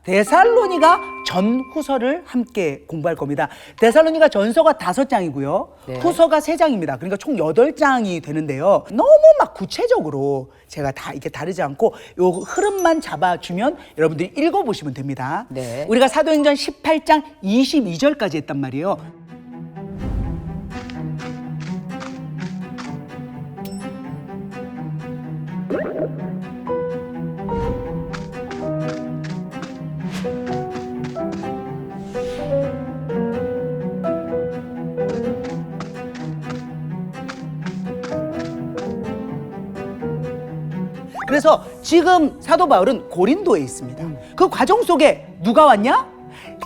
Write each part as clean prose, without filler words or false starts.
데살로니가 전후서를 함께 공부할 겁니다. 데살로니가 전서가 5장이고요. 네. 후서가 3장입니다. 그러니까 총 8장이 되는데요. 너무 막 구체적으로 제가 다 이렇게 다르지 않고 요 흐름만 잡아주면 여러분들이 읽어보시면 됩니다. 네. 우리가 사도행전 18장 22절까지 했단 말이에요. 그래서 지금 사도 바울은 고린도에 있습니다. 그 과정 속에 누가 왔냐?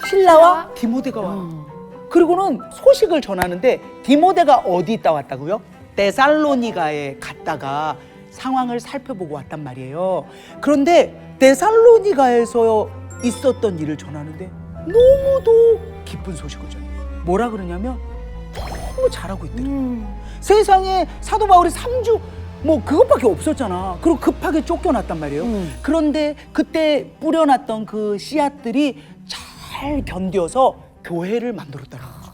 실라와 디모데가 와요. 그리고는 소식을 전하는데 디모데가 어디 있다 왔다고요? 데살로니가에 갔다가 상황을 살펴보고 왔단 말이에요. 그런데 데살로니가에서 있었던 일을 전하는데 너무도 기쁜 소식을 전해요. 뭐라 그러냐면 너무 잘하고 있더래요. 세상에 사도 바울이 3주 뭐 그것밖에 없었잖아. 그리고 급하게 쫓겨났단 말이에요. 그런데 그때 뿌려놨던 그 씨앗들이 잘 견뎌서 교회를 만들었다는 거죠.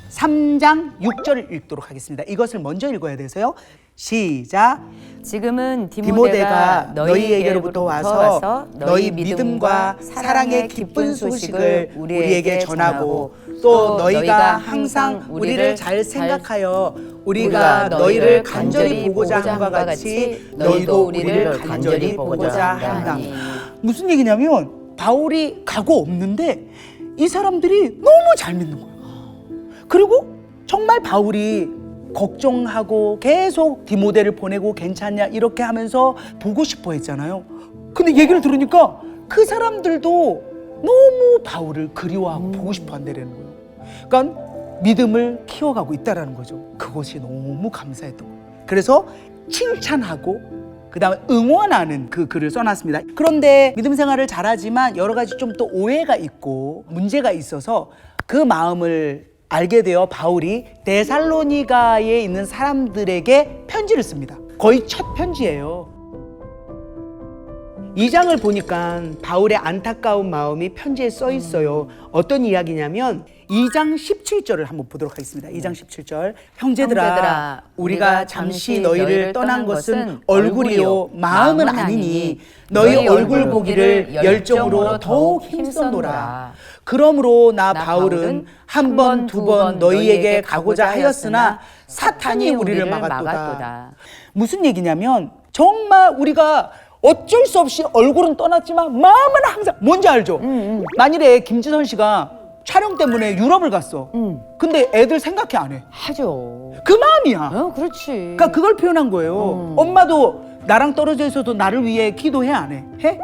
3장 6절을 읽도록 하겠습니다. 이것을 먼저 읽어야 돼서요. 시작. 지금은 디모데가 너희에게로부터 와서 너희 믿음과 사랑의 기쁜 소식을 우리에게 전하고 또 너희가 항상 우리를 잘 생각하여 우리가 너희를 간절히 보고자 한 것과 같이 너희도 우리를 간절히 보고자 한다. 무슨 얘기냐면 바울이 가고 없는데 이 사람들이 너무 잘 믿는 거예요. 그리고 정말 바울이 걱정하고 계속 디모데를 보내고 괜찮냐 이렇게 하면서 보고 싶어 했잖아요. 근데 얘기를 들으니까 그 사람들도 너무 바울을 그리워하고 보고 싶어 한다는 거예요. 그러니까 믿음을 키워가고 있다는 거죠. 그것이 너무 감사했던 거예요. 그래서 칭찬하고 그다음에 응원하는 그 글을 써놨습니다. 그런데 믿음 생활을 잘하지만 여러 가지 좀 또 오해가 있고 문제가 있어서 그 마음을 알게 되어 바울이 데살로니가에 있는 사람들에게 편지를 씁니다. 거의 첫 편지예요. 2장을 보니까 바울의 안타까운 마음이 편지에 써 있어요. 어떤 이야기냐면 2장 17절을 한번 보도록 하겠습니다. 2장 17절. 형제들아 우리가 잠시 너희를 떠난 것은 얼굴이요 마음은 아니니 너희 얼굴 보기를 열정으로 더욱 힘썼노라. 그러므로 나 바울은 한 번, 두 번 너희에게 가고자 하였으나 사탄이 우리를 막았도다. 무슨 얘기냐면 정말 우리가 어쩔 수 없이 얼굴은 떠났지만 마음은 항상 뭔지 알죠? 만일에 김지선 씨가 촬영 때문에 유럽을 갔어. 근데 애들 생각해 안 해? 하죠. 그 마음이야. 그렇지. 그러니까 그걸 표현한 거예요. 엄마도 나랑 떨어져 있어도 나를 위해 기도해 안 해? 해?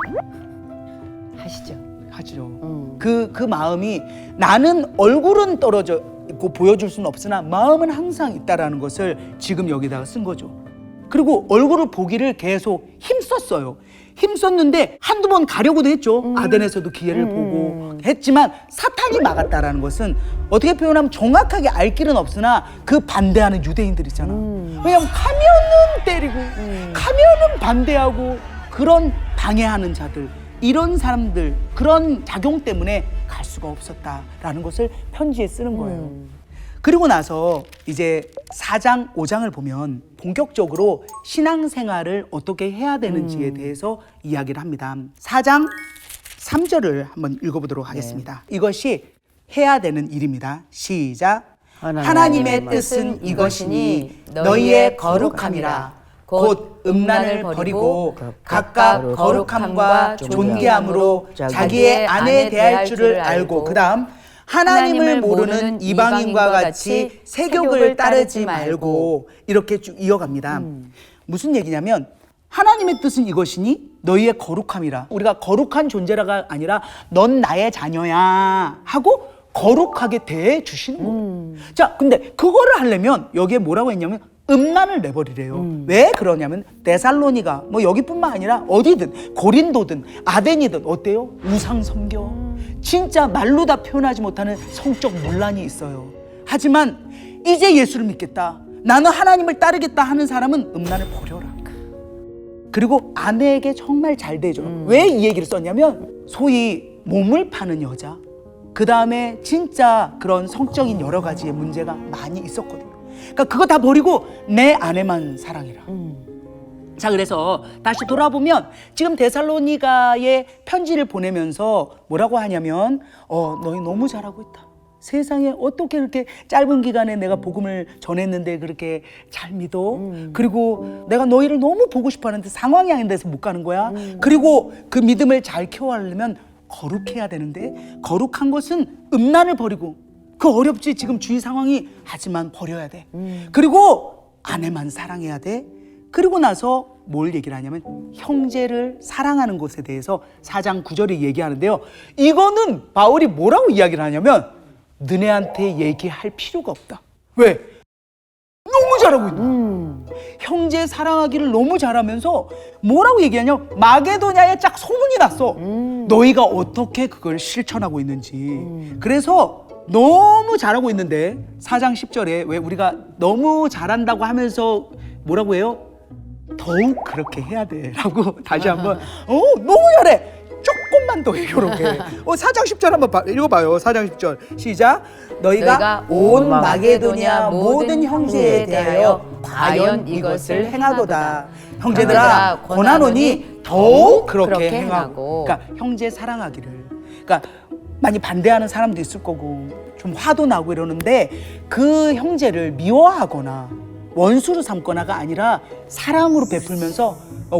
하시죠. 하죠. 그 마음이 나는 얼굴은 떨어져 있고 보여줄 수는 없으나 마음은 항상 있다라는 것을 지금 여기다가 쓴 거죠. 그리고 얼굴을 보기를 계속 힘썼어요. 힘썼는데 한두 번 가려고도 했죠. 아덴에서도 기회를 보고 했지만 사탄이 막았다라는 것은 어떻게 표현하면 정확하게 알 길은 없으나 그 반대하는 유대인들 있잖아. 왜냐면 가면은 때리고 가면은 반대하고 그런 방해하는 자들 이런 사람들 그런 작용 때문에 갈 수가 없었다라는 것을 편지에 쓰는 거예요. 그리고 나서 이제 4장, 5장을 보면 본격적으로 신앙생활을 어떻게 해야 되는지에 대해서 이야기를 합니다. 4장 3절을 한번 읽어보도록 하겠습니다. 이것이 해야 되는 일입니다. 시작. 하나님의 뜻은 이것이니 너희의 거룩함이라. 곧 음란을 버리고 각각 거룩함과 존귀함으로 자기의 아내 대할 줄을 알고 그 다음 하나님을 모르는 이방인과 같이 세욕을 따르지 말고 이렇게 쭉 이어갑니다. 무슨 얘기냐면 하나님의 뜻은 이것이니 너희의 거룩함이라. 우리가 거룩한 존재라가 아니라 넌 나의 자녀야 하고 거룩하게 대해 주시는 거예요. 자, 근데 그거를 하려면 여기에 뭐라고 했냐면 음란을 내버리래요. 왜 그러냐면 데살로니가 뭐 여기뿐만 아니라 어디든 고린도든 아덴이든 어때요? 우상 섬겨. 진짜 말로 다 표현하지 못하는 성적 문란이 있어요. 하지만 이제 예수를 믿겠다. 나는 하나님을 따르겠다 하는 사람은 음란을 버려라. 그리고 아내에게 정말 잘 되죠. 왜 이 얘기를 썼냐면 소위 몸을 파는 여자, 그 다음에 진짜 그런 성적인 여러 가지의 문제가 많이 있었거든요. 그러니까 그거 다 버리고 내 아내만 사랑해라. 자, 그래서 다시 돌아보면 지금 데살로니가에 편지를 보내면서 뭐라고 하냐면 너희 너무 잘하고 있다. 세상에 어떻게 그렇게 짧은 기간에 내가 복음을 전했는데 그렇게 잘 믿어? 그리고 내가 너희를 너무 보고 싶어 하는데 상황이 아닌 데서 못 가는 거야. 그리고 그 믿음을 잘 키워하려면 거룩해야 되는데 거룩한 것은 음란을 버리고 그 어렵지 지금 주위 상황이 하지만 버려야 돼. 그리고 아내만 사랑해야 돼. 그리고 나서 뭘 얘기를 하냐면 형제를 사랑하는 것에 대해서 4장 9절에 얘기하는데요. 이거는 바울이 뭐라고 이야기를 하냐면 너네한테 얘기할 필요가 없다. 왜? 너무 잘하고 있는 거야. 형제 사랑하기를 너무 잘하면서 뭐라고 얘기하냐면 마게도냐에 쫙 소문이 났어. 너희가 어떻게 그걸 실천하고 있는지. 그래서 너무 잘하고 있는데 4장 10절에 왜 우리가 너무 잘한다고 하면서 뭐라고 해요? 더욱 그렇게 해야 돼 라고 다시 한번 너무 잘해 조금만 더 해 요렇게 4장 10절 한번 읽어봐요. 4장 10절 시작. 너희가 온 마게도냐 모든 형제에 대하여 과연 이것을 행하도다. 형제들아 권하노니 더욱 그렇게 행하고. 그러니까 형제 사랑하기를. 그러니까 많이 반대하는 사람도 있을 거고 좀 화도 나고 이러는데 그 형제를 미워하거나 원수로 삼거나가 아니라 사랑으로 베풀면서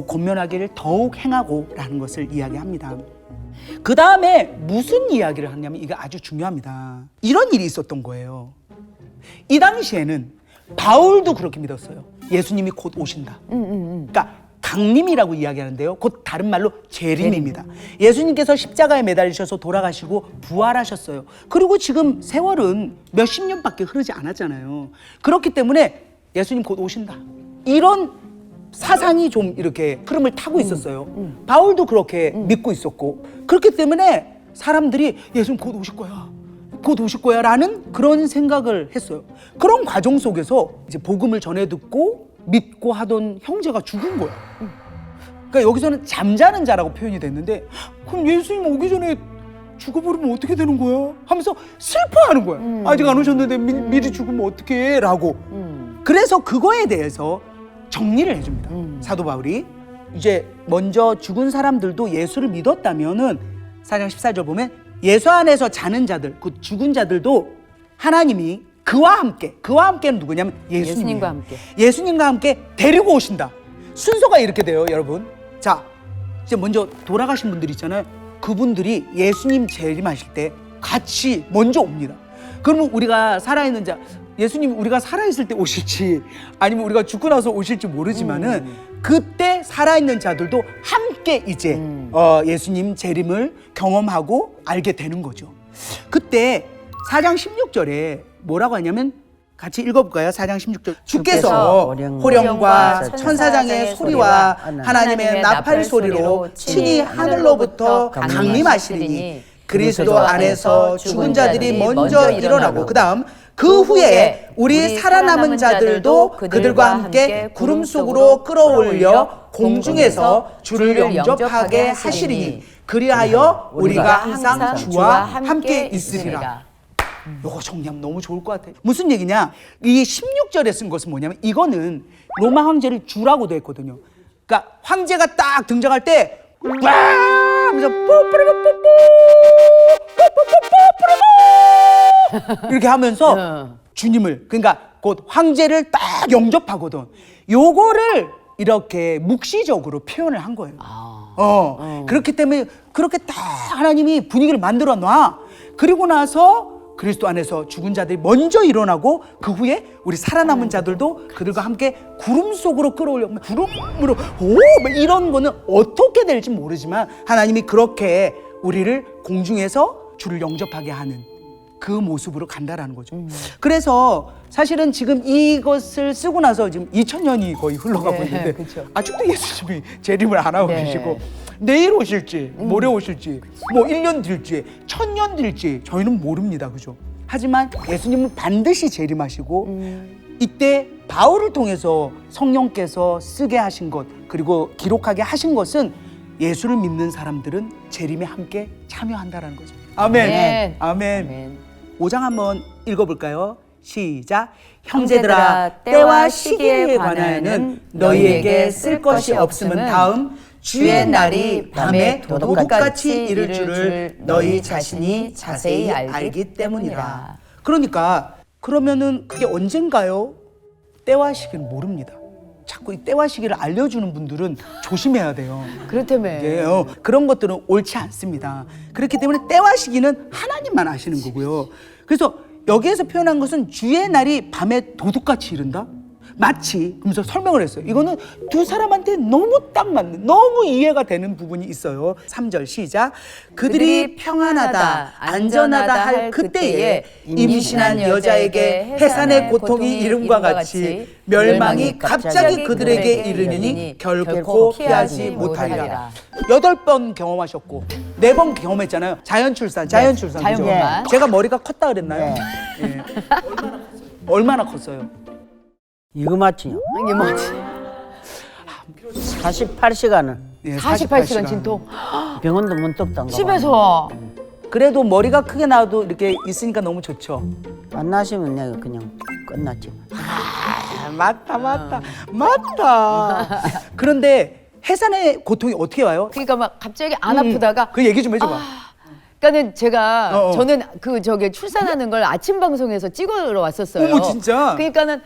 권면하기를 더욱 행하고 라는 것을 이야기합니다. 그 다음에 무슨 이야기를 하냐면 이게 아주 중요합니다. 이런 일이 있었던 거예요. 이 당시에는 바울도 그렇게 믿었어요. 예수님이 곧 오신다. 그러니까 강림이라고 이야기하는데요. 곧 다른 말로 재림입니다. 예수님께서 십자가에 매달리셔서 돌아가시고 부활하셨어요. 그리고 지금 세월은 몇십 년밖에 흐르지 않았잖아요. 그렇기 때문에 예수님 곧 오신다. 이런 사상이 좀 이렇게 흐름을 타고 있었어요. 바울도 그렇게 믿고 있었고 그렇기 때문에 사람들이 예수님 곧 오실 거야. 곧 오실 거야 라는 그런 생각을 했어요. 그런 과정 속에서 이제 복음을 전해 듣고 믿고 하던 형제가 죽은 거야. 그러니까 여기서는 잠자는 자라고 표현이 됐는데 그럼 예수님 오기 전에 죽어버리면 어떻게 되는 거야? 하면서 슬퍼하는 거야. 아직 안 오셨는데 미리 죽으면 어떡해? 라고. 그래서 그거에 대해서 정리를 해줍니다. 사도 바울이. 이제 먼저 죽은 사람들도 예수를 믿었다면은 4장 14절 보면 예수 안에서 자는 자들, 그 죽은 자들도 하나님이 그와 함께는 누구냐면 예수님과 함께. 예수님과 함께 데리고 오신다. 순서가 이렇게 돼요, 여러분. 자, 이제 먼저 돌아가신 분들 있잖아요. 그분들이 예수님 재림하실 때 같이 먼저 옵니다. 그러면 우리가 살아있는 자, 예수님 우리가 살아있을 때 오실지 아니면 우리가 죽고 나서 오실지 모르지만은 그때 살아있는 자들도 함께 이제 예수님 재림을 경험하고 알게 되는 거죠. 그때 4장 16절에 뭐라고 하냐면 같이 읽어볼까요? 4장 16절. 주께서 호령과 천사장의 소리와 하나님의 나팔 소리로 친히 하늘로부터 강림하시리니 그리스도 안에서 죽은 자들이 먼저 일어나고 그 다음 그 후에 우리 살아남은 자들도 그들과 함께 구름 속으로 끌어올려 공중에서 주를 영접하게 하시리니 그리하여 우리가 항상 주와 함께 있으리라. 이거 정리하면 너무 좋을 것 같아요. 무슨 얘기냐? 이 16절에 쓴 것은 뭐냐면 이거는 로마 황제를 주라고 돼 있거든요. 그러니까 황제가 딱 등장할 때 와! 하면서 뽀뽀뽀뽀뽀 이렇게 하면서 주님을 그러니까 곧 황제를 딱 영접하거든. 요거를 이렇게 묵시적으로 표현을 한 거예요. 그렇기 때문에 그렇게 딱 하나님이 분위기를 만들어 놔. 그리고 나서 그리스도 안에서 죽은 자들이 먼저 일어나고 그 후에 우리 살아남은 자들도 그들과 함께 구름 속으로 끌어올려. 구름으로 이런 거는 어떻게 될지 모르지만 하나님이 그렇게 우리를 공중에서 주를 영접하게 하는 그 모습으로 간다라는 거죠. 그래서 사실은 지금 이것을 쓰고 나서 지금 2000년이 거의 흘러가고 있는데 그쵸. 아직도 예수님이 재림을 안 하고 계시고 내일 오실지 모레 오실지 뭐 1년 뒤일지 1000년 뒤일지 저희는 모릅니다. 그죠? 하지만 예수님은 반드시 재림하시고 이때 바울을 통해서 성령께서 쓰게 하신 것 그리고 기록하게 하신 것은 예수를 믿는 사람들은 재림에 함께 참여한다라는 거죠. 아멘. 아멘. 아멘. 아멘. 5장 한번 읽어볼까요? 시작. 형제들아, 형제들아, 때와 시기에 관하여는 너희에게 쓸 것이 없음은 다음 주의 날이 밤에 도둑같이 이를 줄을 너희 자신이 자세히 알기 때문이라. 그러니까 그러면은 그게 언젠가요? 때와 시기는 모릅니다. 자꾸 이 때와 시기를 알려주는 분들은 조심해야 돼요. 그렇다며. 그런 것들은 옳지 않습니다. 그렇기 때문에 때와 시기는 하나님만 아시는 거고요. 그래서 여기에서 표현한 것은 주의 날이 밤에 도둑같이 이른다? 마치, 그러면서 설명을 했어요. 이거는 두 사람한테 너무 딱 맞는, 너무 이해가 되는 부분이 있어요. 3절 시작. 그들이 평안하다, 안전하다 할 그때에 임신한 여자에게 해산의 고통이 이름과 같이 멸망이 갑자기 그들에게 이르느니 결코 피하지 못하리라. 8번 경험하셨고 4번 경험했잖아요. 자연 출산, 자연 출산. 그죠? 자연분만. 제가 머리가 컸다 그랬나요? 예. 얼마나 컸어요? 이거 맞지요? 이게 뭐지? 48시간을 예, 48시간 진통. 병원도 문득 안 가고 집에서. 그래도 머리가 크게 나와도 이렇게 있으니까 너무 좋죠. 안 나시면 내가 그냥 끝났지. 맞다. 그런데 해산의 고통이 어떻게 와요? 그러니까 막 갑자기 안 아프다가 그 얘기 좀 해줘봐. 그러니까는 제가 저는 그 출산하는 걸 아침 방송에서 찍으러 왔었어요. 어머, 진짜? 그러니까는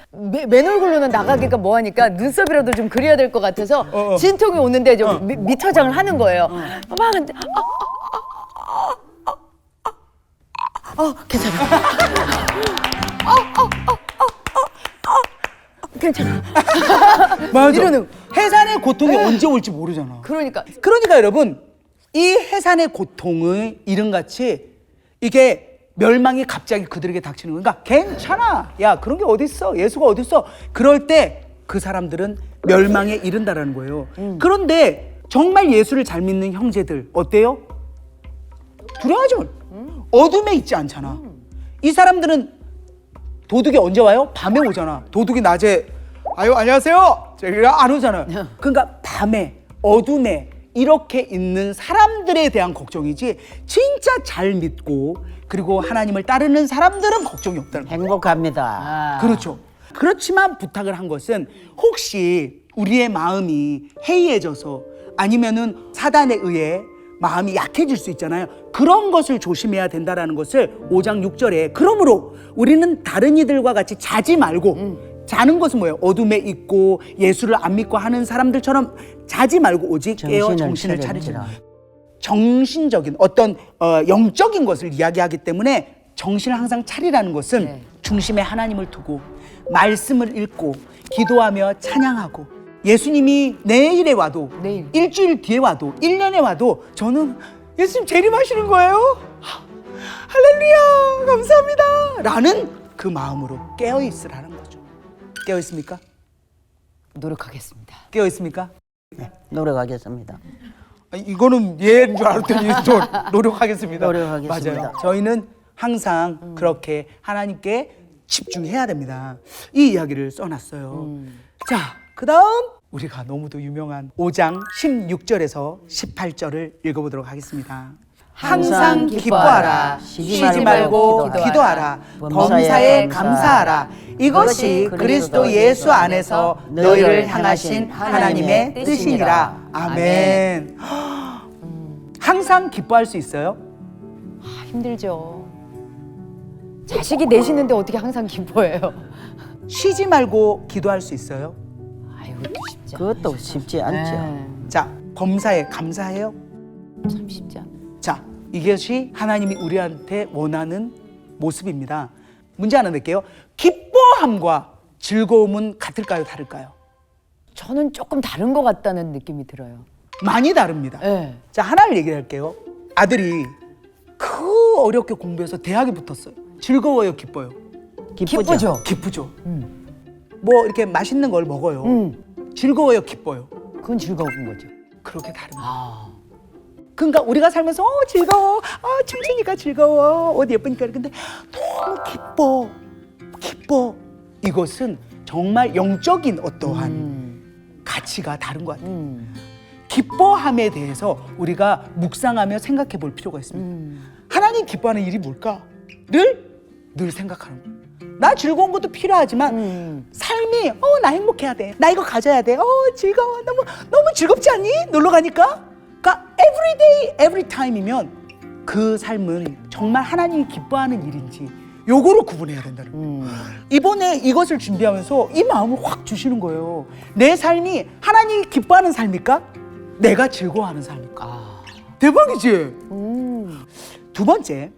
맨 얼굴로는 나가기가 뭐하니까 눈썹이라도 좀 그려야 될 것 같아서 진통이 오는데 좀 미터장을 하는 거예요. 막 근데 괜찮아. 괜찮아. 맞아. 이러는. 해산의 고통이 언제 올지 모르잖아. 그러니까 여러분, 이 해산의 고통의 이름같이 이게 멸망이 갑자기 그들에게 닥치는 거니까 괜찮아. 야, 그런 게 어딨어? 예수가 어딨어? 그럴 때 그 사람들은 멸망에 이른다라는 거예요. 그런데 정말 예수를 잘 믿는 형제들 어때요? 두려워하죠. 어둠에 있지 않잖아. 이 사람들은 도둑이 언제 와요? 밤에 오잖아. 도둑이 낮에 아유 안녕하세요. 제가 안 오잖아요. 그러니까 밤에 어둠에 이렇게 있는 사람들에 대한 걱정이지 진짜 잘 믿고 그리고 하나님을 따르는 사람들은 걱정이 없다는 거예요. 행복합니다. 그렇죠. 그렇지만 부탁을 한 것은 혹시 우리의 마음이 해이해져서 아니면은 사단에 의해 마음이 약해질 수 있잖아요. 그런 것을 조심해야 된다라는 것을 5장 6절에 그러므로 우리는 다른 이들과 같이 자지 말고 자는 것은 뭐예요? 어둠에 있고 예수를 안 믿고 하는 사람들처럼 자지 말고 오직 깨어 정신을 차리라. 정신적인 어떤 영적인 것을 이야기하기 때문에 정신을 항상 차리라는 것은 중심에 하나님을 두고 말씀을 읽고 기도하며 찬양하고 예수님이 내일에 와도 내일. 일주일 뒤에 와도 1년에 와도 저는 예수님 재림하시는 거예요. 할렐루야 감사합니다 라는 그 마음으로 깨어있으라는 거죠. 깨어있습니까? 노력하겠습니다. 깨어있습니까? 노력하겠습니다. 이거는 예인 줄 알았더니 또 노력하겠습니다. 노력하겠습니다. 맞아요. 저희는 항상 그렇게 하나님께 집중해야 됩니다. 이 이야기를 써놨어요. 자, 그 다음 우리가 너무도 유명한 5장 16절에서 18절을 읽어보도록 하겠습니다. 항상 기뻐하라. 쉬지 말고 기도하라. 범사에 감사하라. 이것이 그리스도 예수 안에서 너희를 향하신 하나님의 뜻이니라. 아멘. 항상 기뻐할 수 있어요? 힘들죠. 자식이 내시는데 어떻게 항상 기뻐해요? 쉬지 말고 기도할 수 있어요? 아유, 그것도 쉽지 않아요. 그것도 쉽지 않죠. 자, 범사에 감사해요? 참 쉽지 않아요. 자, 이것이 하나님이 우리한테 원하는 모습입니다. 문제 하나 낼게요. 기뻐함과 즐거움은 같을까요, 다를까요? 저는 조금 다른 것 같다는 느낌이 들어요. 많이 다릅니다. 네. 자, 하나를 얘기할게요. 아들이 어렵게 공부해서 대학에 붙었어요. 즐거워요, 기뻐요? 기쁘죠? 기쁘죠. 뭐 이렇게 맛있는 걸 먹어요. 즐거워요, 기뻐요? 그건 즐거운 거죠. 그렇게 다릅니다. 아, 그러니까 우리가 살면서 즐거워, 춤추니까 즐거워, 옷 예쁘니까. 근데 너무 기뻐. 이것은 정말 영적인 어떠한 가치가 다른 것 같아요. 기뻐함에 대해서 우리가 묵상하며 생각해 볼 필요가 있습니다. 하나님 기뻐하는 일이 뭘까? 늘 생각하는 거예요. 나 즐거운 것도 필요하지만 삶이 나 행복해야 돼. 나 이거 가져야 돼. 즐거워. 너무 즐겁지 않니? 놀러 가니까. 그러니까 every day, every time이면 그 삶은 정말 하나님이 기뻐하는 일인지 요거를 구분해야 된다는 거예요. 이번에 이것을 준비하면서 이 마음을 확 주시는 거예요. 내 삶이 하나님이 기뻐하는 삶일까? 내가 즐거워하는 삶일까? 대박이지? 두 번째,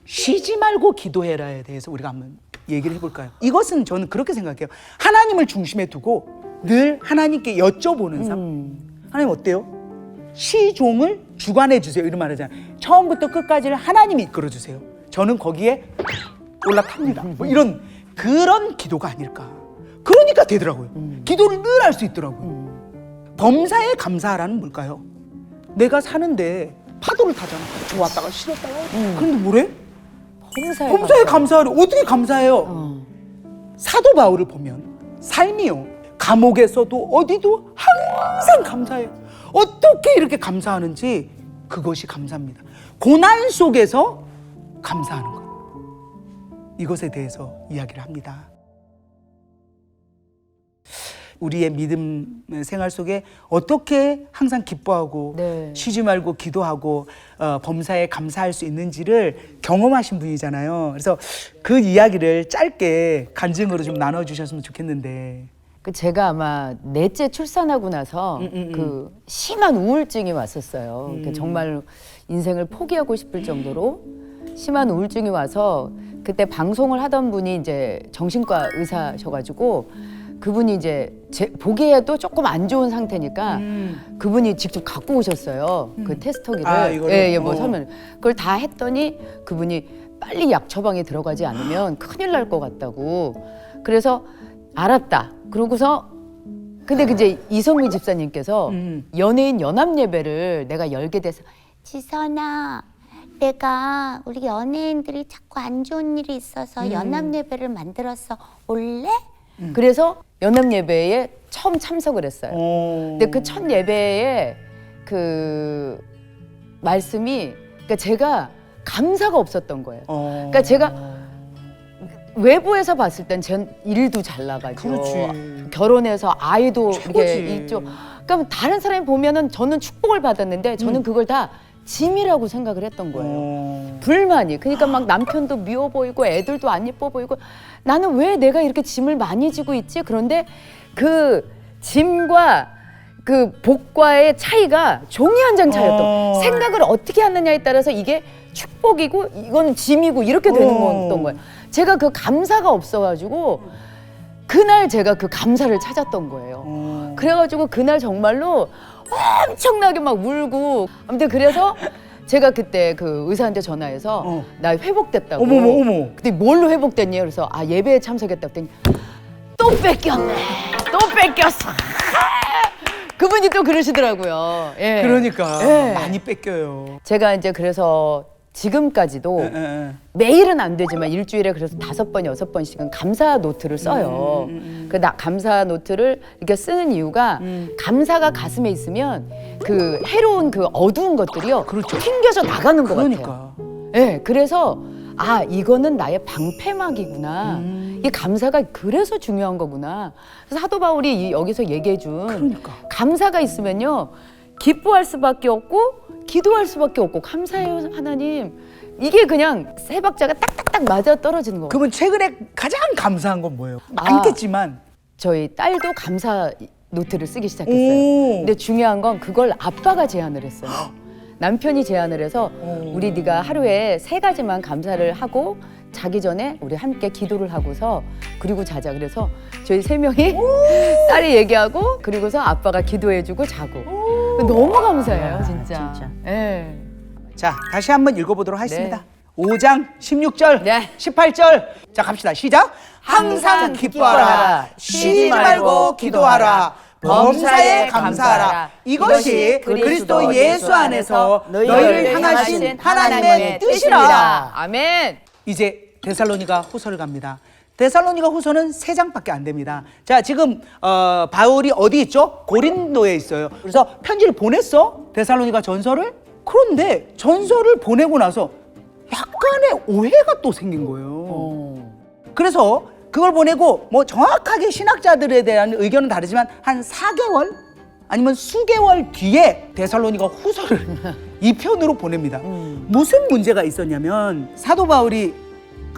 쉬지 말고 기도해라에 대해서 우리가 한번 얘기를 해볼까요? 이것은 저는 그렇게 생각해요. 하나님을 중심에 두고 늘 하나님께 여쭤보는 삶. 하나님 어때요? 시종을 주관해 주세요. 이런 말 하잖아요. 처음부터 끝까지를 하나님이 이끌어 주세요. 저는 거기에 올라탑니다. 뭐 이런 그런 기도가 아닐까. 그러니까 되더라고요. 기도를 늘 할 수 있더라고요. 범사에 감사하라는 뭘까요? 내가 사는데 파도를 타잖아. 좋았다가 싫었다가. 그런데 뭐래? 범사에 감사하래. 어떻게 감사해요? 사도 바울을 보면 삶이요. 감옥에서도 어디도 항상 감사해요. 어떻게 이렇게 감사하는지 그것이 감사입니다. 고난 속에서 감사하는 것. 이것에 대해서 이야기를 합니다. 우리의 믿음 생활 속에 어떻게 항상 기뻐하고 네. 쉬지 말고 기도하고 범사에 감사할 수 있는지를 경험하신 분이잖아요. 그래서 그 이야기를 짧게 간증으로 좀 나눠주셨으면 좋겠는데. 제가 아마 넷째 출산하고 나서 그 심한 우울증이 왔었어요. 그러니까 정말 인생을 포기하고 싶을 정도로 심한 우울증이 와서 그때 방송을 하던 분이 이제 정신과 의사셔가지고 그분이 이제 보기에도 조금 안 좋은 상태니까 그분이 직접 갖고 오셨어요. 그 테스터기를. 이거를? 예, 뭐 설명. 그걸 다 했더니 그분이 빨리 약 처방에 들어가지 않으면 큰일 날 것 같다고. 그래서 알았다. 그러고서 근데 이제 이성미 집사님께서 연예인 연합 예배를 내가 열게 돼서 지선아, 내가 우리 연예인들이 자꾸 안 좋은 일이 있어서 연합 예배를 만들었어. 올래? 그래서 연합 예배에 처음 참석을 했어요. 근데 그 첫 예배에 그 말씀이 그러니까 제가 감사가 없었던 거예요. 그러니까 제가 외부에서 봤을 땐 전 일도 잘 나가죠. 그렇지. 결혼해서 아이도 최고지. 이렇게 있죠. 그러니까 다른 사람이 보면은 저는 축복을 받았는데 저는 그걸 다 짐이라고 생각을 했던 거예요. 불만이. 그러니까 막 남편도 미워 보이고 애들도 안 예뻐 보이고 나는 왜 내가 이렇게 짐을 많이 지고 있지? 그런데 그 짐과 그 복과의 차이가 종이 한 장 차이였던 생각을 어떻게 하느냐에 따라서 이게 축복이고 이거는 짐이고 이렇게 되는 거였던 거예요. 제가 그 감사가 없어가지고 그날 제가 그 감사를 찾았던 거예요. 그래가지고 그날 정말로 엄청나게 막 울고 아무튼 그래서 제가 그때 그 의사한테 전화해서 나 회복됐다고. 어머. 근데 뭘로 회복됐니? 그래서 예배에 참석했다고 했더니 또 뺏겼네. 또 뺏겼어. 그분이 또 그러시더라고요. 예. 그러니까 예. 많이 뺏겨요. 제가 이제 그래서 지금까지도 매일은 안 되지만 일주일에 그래서 5번, 6번씩은 감사 노트를 써요. 그 감사 노트를 이렇게 쓰는 이유가 감사가 가슴에 있으면 그 해로운 그 어두운 것들이요. 그렇죠. 튕겨져 나가는 것 같아요. 그러니까. 예, 그래서 이거는 나의 방패막이구나. 이 감사가 그래서 중요한 거구나. 그래서 사도 바울이 여기서 얘기해 준 그러니까. 감사가 있으면요. 기뻐할 수밖에 없고 기도할 수밖에 없고 감사해요 하나님. 이게 그냥 세 박자가 딱딱딱 맞아 떨어지는 거예요. 그러면 최근에 가장 감사한 건 뭐예요? 많겠지만 저희 딸도 감사 노트를 쓰기 시작했어요. 근데 중요한 건 그걸 아빠가 제안을 했어요. 남편이 제안을 해서 우리 네가 하루에 3가지만 감사를 하고 자기 전에 우리 함께 기도를 하고서 그리고 자자. 그래서 저희 3명이 딸이 얘기하고 그리고서 아빠가 기도해주고 자고. 너무 감사해요, 진짜. 진짜. 예. 자, 다시 한번 읽어보도록 하겠습니다. 5장 16절, 네. 18절. 자, 갑시다. 시작. 항상 기뻐하라. 쉬지 말고 기도하라. 범사에 감사하라. 이것이 그리스도 예수 안에서 너희를 향하신 하나님의 뜻이라. 아멘. 이제 데살로니가 후서를 갑니다. 데살로니가 후서는 3장밖에 안 됩니다. 자, 지금 바울이 어디 있죠? 고린도에 있어요. 그래서 편지를 보냈어, 데살로니가 전서를. 그런데 전서를 보내고 나서 약간의 오해가 또 생긴 거예요. 그래서 그걸 보내고 뭐 정확하게 신학자들에 대한 의견은 다르지만 한 4개월 아니면 수개월 뒤에 데살로니가 후서를 2편으로 보냅니다. 무슨 문제가 있었냐면 사도 바울이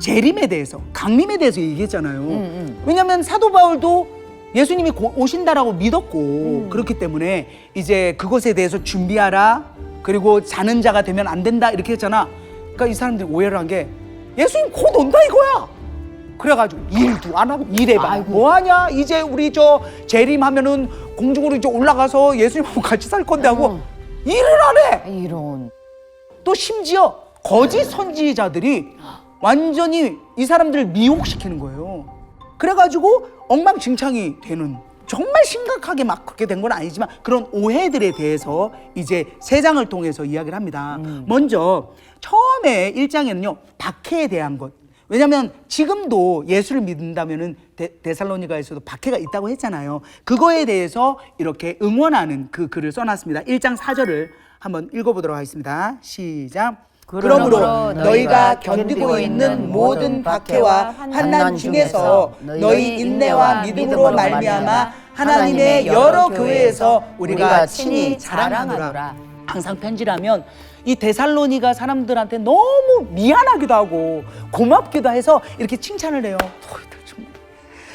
재림에 대해서, 강림에 대해서 얘기했잖아요. 왜냐하면 사도 바울도 예수님이 오신다라고 믿었고 그렇기 때문에 이제 그것에 대해서 준비하라, 그리고 자는 자가 되면 안 된다 이렇게 했잖아. 그러니까 이 사람들이 오해를 한 게 예수님 곧 온다 이거야. 그래가지고 일도 안 하고 일해봐. 뭐하냐, 이제 우리 저 재림하면은 공중으로 이제 올라가서 예수님하고 같이 살 건데 하고 일을 안 해. 이런. 또 심지어 거짓 선지자들이 완전히 이 사람들을 미혹시키는 거예요. 그래가지고 엉망진창이 되는, 정말 심각하게 막 그렇게 된 건 아니지만 그런 오해들에 대해서 이제 3장을 통해서 이야기를 합니다. 먼저 처음에 1장에는요 박해에 대한 것. 왜냐하면 지금도 예수를 믿는다면은 데살로니가에서도 박해가 있다고 했잖아요. 그거에 대해서 이렇게 응원하는 그 글을 써놨습니다. 1장 4절을 한번 읽어보도록 하겠습니다. 시작. 그러므로 너희가 견디고 있는 모든 박해와 환난 중에서 너희 인내와 믿음으로 말미암아 하나님의 여러 교회에서 우리가 친히 자랑하노라. 항상 편지라면 이 데살로니가 사람들한테 너무 미안하기도 하고 고맙기도 해서 이렇게 칭찬을 해요. 너희들 정말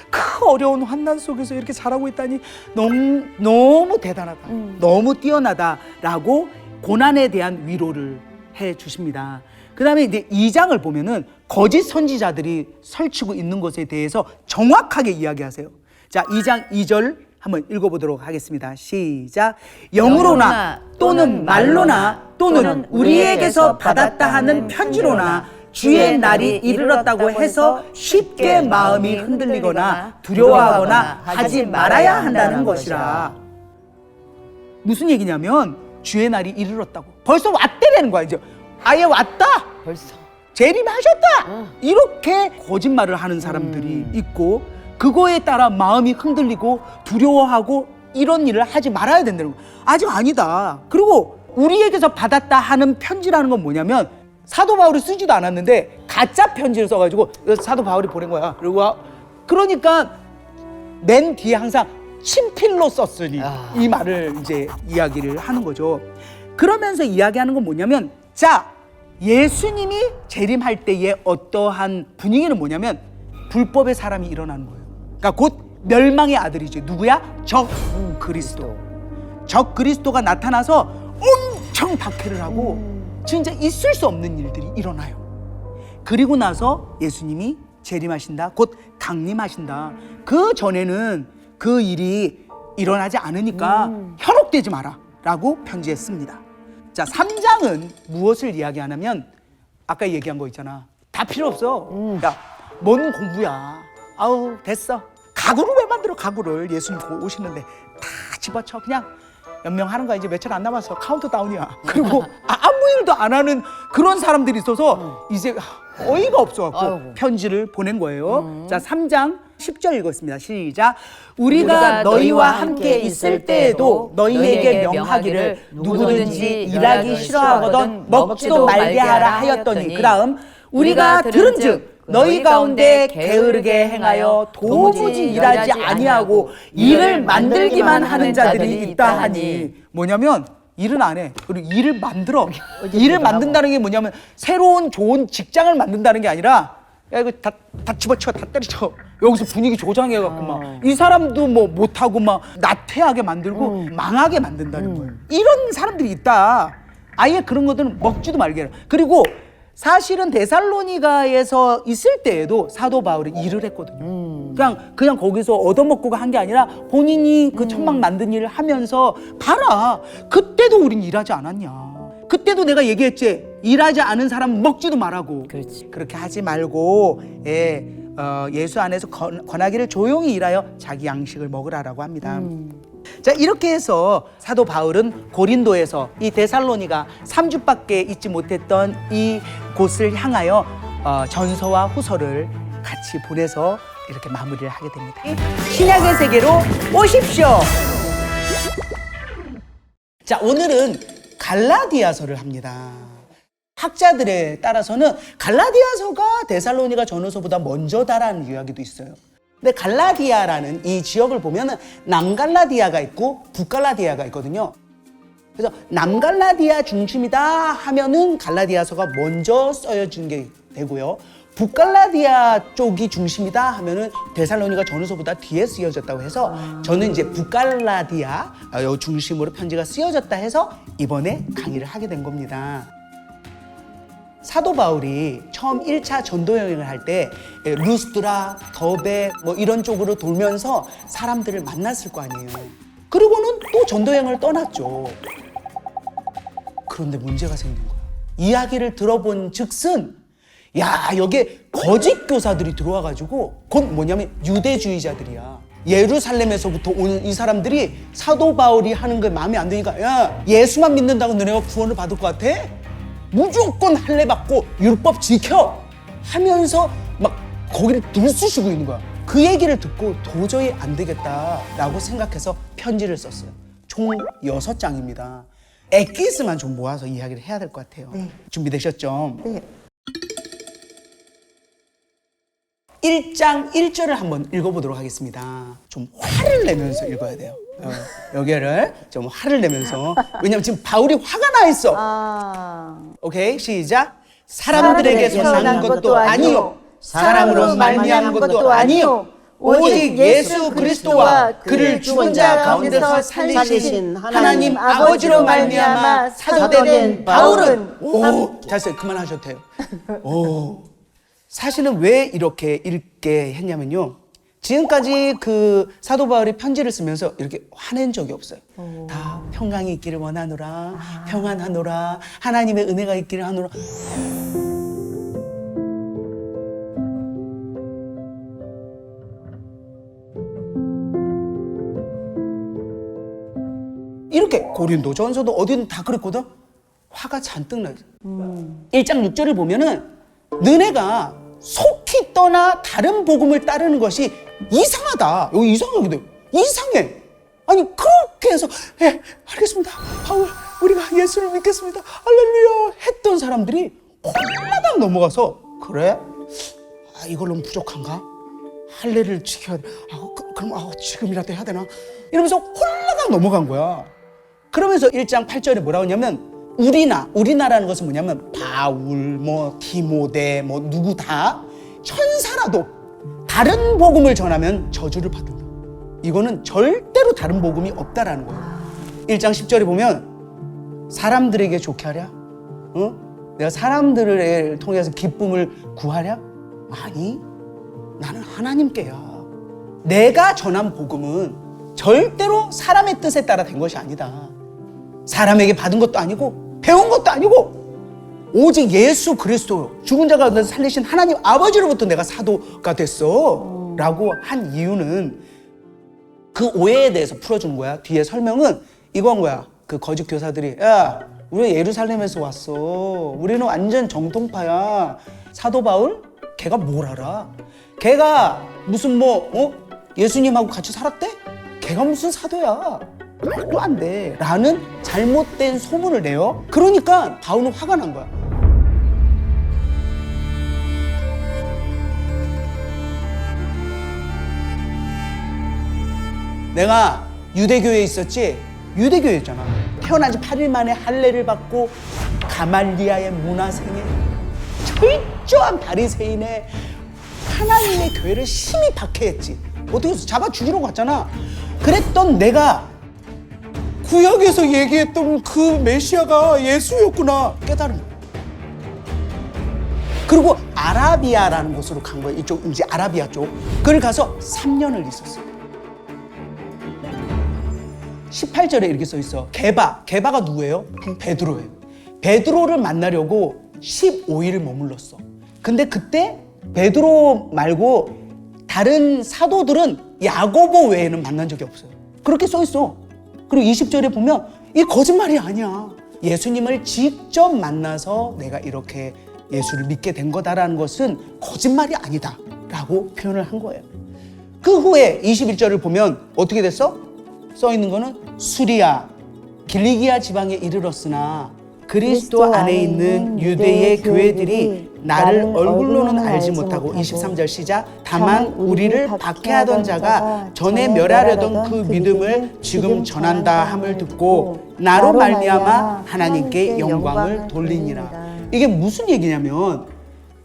그 어려운 환난 속에서 이렇게 잘하고 있다니 너무 대단하다, 너무 뛰어나다라고 고난에 대한 위로를 해 주십니다. 그 다음에 이제 2장을 보면은 거짓 선지자들이 설치고 있는 것에 대해서 정확하게 이야기하세요. 자, 2장 2절 한번 읽어보도록 하겠습니다. 시작. 영으로나 또는 말로나 또는 우리에게서 받았다 하는 편지로나 주의 날이 이르렀다고 해서 쉽게 마음이 흔들리거나 두려워하거나 하지 말아야 한다는 것이라. 무슨 얘기냐면 주의 날이 이르렀다고, 벌써 왔대라는 거야. 이제 아예 왔다, 벌써 재림하셨다, 이렇게 거짓말을 하는 사람들이 있고 그거에 따라 마음이 흔들리고 두려워하고 이런 일을 하지 말아야 된다는 거야. 아직 아니다. 그리고 우리에게서 받았다 하는 편지라는 건 뭐냐면 사도 바울이 쓰지도 않았는데 가짜 편지를 써가지고 사도 바울이 보낸 거야. 그리고 그러니까 맨 뒤에 항상 친필로 썼으니 이 말을 이제 이야기를 하는 거죠. 그러면서 이야기하는 건 뭐냐면, 자, 예수님이 재림할 때의 어떠한 분위기는 뭐냐면 불법의 사람이 일어나는 거예요. 그러니까 곧 멸망의 아들이죠. 누구야? 적 그리스도. 적 그리스도가 나타나서 엄청 박해를 하고 진짜 있을 수 없는 일들이 일어나요. 그리고 나서 예수님이 재림하신다, 곧 강림하신다. 그 전에는 그 일이 일어나지 않으니까 현혹되지 마라 라고 편지에 씁니다. 자, 3장은 무엇을 이야기하냐면 아까 얘기한 거 있잖아. 다 필요 없어. 야, 뭔 공부야. 아우, 됐어. 가구를 왜 만들어, 가구를. 예수님 오시는데 다 집어쳐. 그냥 연명하는 거야. 이제 며칠 안 남았어. 카운트다운이야. 그리고 아무 일도 안 하는 그런 사람들이 있어서 이제 어이가 없어갖고 편지를 보낸 거예요. 자, 3장 10절 읽었습니다. 시작. 우리가 너희와 함께 있을 때에도 너희에게 명하기를 누구든지 일하기 싫어하거든 먹지도 말게 하라 하였더니, 그 다음 우리가 들은즉 너희 가운데 게으르게 행하여 도무지 일하지 아니하고 일을 만들기만 하는 자들이 있다 하니. 뭐냐면 일은 안 해. 그리고 일을 만들어. 일을 만든다는 게 뭐냐면 새로운 좋은 직장을 만든다는 게 아니라 야, 이거 다 집어쳐, 다 때려쳐. 여기서 분위기 조장해갖고 막 이 사람도 뭐 못하고 막 나태하게 만들고 망하게 만든다는 거예요. 이런 사람들이 있다. 아예 그런 것들은 먹지도 말게 해라. 그리고 사실은 데살로니가에서 있을 때에도 사도 바울이 일을 했거든요. 그냥 거기서 얻어먹고 한 게 아니라 본인이 그 천막 만든 일을 하면서 봐라. 그때도 우린 일하지 않았냐. 그때도 내가 얘기했지. 일하지 않은 사람은 먹지도 말라고. 그렇지. 그렇게 하지 말고 예수 안에서 권하기를 조용히 일하여 자기 양식을 먹으라라고 합니다. 자, 이렇게 해서 사도 바울은 고린도에서 이 데살로니가 3주밖에 있지 못했던 이 곳을 향하여 전서와 후서를 같이 보내서 이렇게 마무리를 하게 됩니다. 신약의 세계로 오십시오. 자, 오늘은 갈라디아서를 합니다. 학자들에 따라서는 갈라디아서가 데살로니가 전후서보다 먼저다라는 이야기도 있어요. 근데 갈라디아라는 이 지역을 보면은 남갈라디아가 있고 북갈라디아가 있거든요. 그래서 남갈라디아 중심이다 하면은 갈라디아서가 먼저 쓰여진 게 되고요. 북갈라디아 쪽이 중심이다 하면은 데살로니가 전후서보다 뒤에 쓰여졌다고 해서 저는 이제 북갈라디아 중심으로 편지가 쓰여졌다 해서 이번에 강의를 하게 된 겁니다. 사도 바울이 처음 1차 전도 여행을 할 때 루스드라, 더베 뭐 이런 쪽으로 돌면서 사람들을 만났을 거 아니에요. 그리고는 또 전도 여행을 떠났죠. 그런데 문제가 생긴 거야. 이야기를 들어본 즉슨 야, 여기에 거짓 교사들이 들어와가지고 곧 뭐냐면 유대주의자들이야. 예루살렘에서부터 오는 이 사람들이 사도 바울이 하는 게 마음에 안 드니까 야, 예수만 믿는다고 너네가 구원을 받을 것 같아? 무조건 할례 받고 율법 지켜 하면서 막 거기를 들쑤시고 있는 거야. 그 얘기를 듣고 도저히 안 되겠다라고 생각해서 편지를 썼어요. 총 6장입니다. 엑기스만 좀 모아서 이야기를 해야 될 것 같아요. 네. 준비되셨죠? 네. 1장 1절을 한번 읽어보도록 하겠습니다. 좀 화를 내면서 읽어야 돼요. 여기를 좀 화를 내면서. 왜냐면 지금 바울이 화가 나 있어. 오케이, 시작. 사람들에게서 난 것도 아니요, 사랑으로 말미암은 것도 아니요, 오직 예수 그리스도와 그를 죽은 자 가운데서 살리신 하나님 아버지로 말미암아 사도된 바울은. 오, 됐어요. 그만하셔도 돼요. 오. 사실은 왜 이렇게 읽게 했냐면요. 지금까지 그 사도 바울이 편지를 쓰면서 이렇게 화낸 적이 없어요. 다 평강이 있기를 원하노라, 평안하노라, 하나님의 은혜가 있기를 하노라. 이렇게 고린도 전서도 어디든 다 그랬거든. 화가 잔뜩 나요. 1장 6절을 보면은 너네가 속히 떠나 다른 복음을 따르는 것이 이상하다. 여기 이상하거든. 이상해. 아니 그렇게 해서 알겠습니다. 바울 우리가 예수를 믿겠습니다. 할렐루야 했던 사람들이 홀라당 넘어가서 그래? 이걸로는 부족한가? 할례를 지켜야 돼. 그럼 지금이라도 해야 되나? 이러면서 홀라당 넘어간 거야. 그러면서 1장 8절에 뭐라고 하냐면 우리나라는 것은 뭐냐면 바울, 뭐 디모데, 뭐 누구 다 천사라도 다른 복음을 전하면 저주를 받는다. 이거는 절대로 다른 복음이 없다라는 거예요. 1장 10절에 보면 사람들에게 좋게 하랴? 내가 사람들을 통해서 기쁨을 구하랴? 아니, 나는 하나님께야. 내가 전한 복음은 절대로 사람의 뜻에 따라 된 것이 아니다. 사람에게 받은 것도 아니고 배운 것도 아니고 오직 예수 그리스도 죽은 자 가운데서 살리신 하나님 아버지로부터 내가 사도가 됐어 라고 한 이유는 그 오해에 대해서 풀어주는 거야. 뒤에 설명은 이건 거야. 그 거짓 교사들이 야 우리 예루살렘에서 왔어. 우리는 완전 정통파야. 사도 바울? 걔가 뭘 알아? 걔가 무슨 예수님하고 같이 살았대? 걔가 무슨 사도야? 말도 안 돼. 라는 잘못된 소문을 내요. 그러니까 바울은 화가 난 거야. 내가 유대교회에 있었지? 유대교회였잖아. 태어난 지 8일 만에 할례를 받고 가말리아의 문화생에 철저한 바리새인의 하나님의 교회를 심히 박해했지. 어떻게 해서 잡아 죽이러 갔잖아. 그랬던 내가 구약에서 얘기했던 그 메시아가 예수였구나 깨달은 거야. 그리고 아라비아라는 곳으로 간 거야. 이쪽 이제 아라비아 쪽. 그걸 가서 3년을 있었어요. 18절에 이렇게 써 있어. 게바가 누구예요? 베드로예요. 베드로를 만나려고 15일을 머물렀어. 근데 그때 베드로 말고 다른 사도들은 야고보 외에는 만난 적이 없어요. 그렇게 써 있어. 그리고 20절에 보면 이 거짓말이 아니야. 예수님을 직접 만나서 내가 이렇게 예수를 믿게 된 거다라는 것은 거짓말이 아니다 라고 표현을 한 거예요. 그 후에 21절을 보면 어떻게 됐어? 써 있는 거는 수리아, 길리기아 지방에 이르렀으나 그리스도 안에 있는 유대의 교회들이 나를 얼굴로는 알지 못하고 23절 시작 다만 우리를 박해하던 자가 전에 멸하려던 그 믿음을 지금 전한다 함을 듣고 나로 말미암아 하나님께 영광을 돌리니라. 이게 무슨 얘기냐면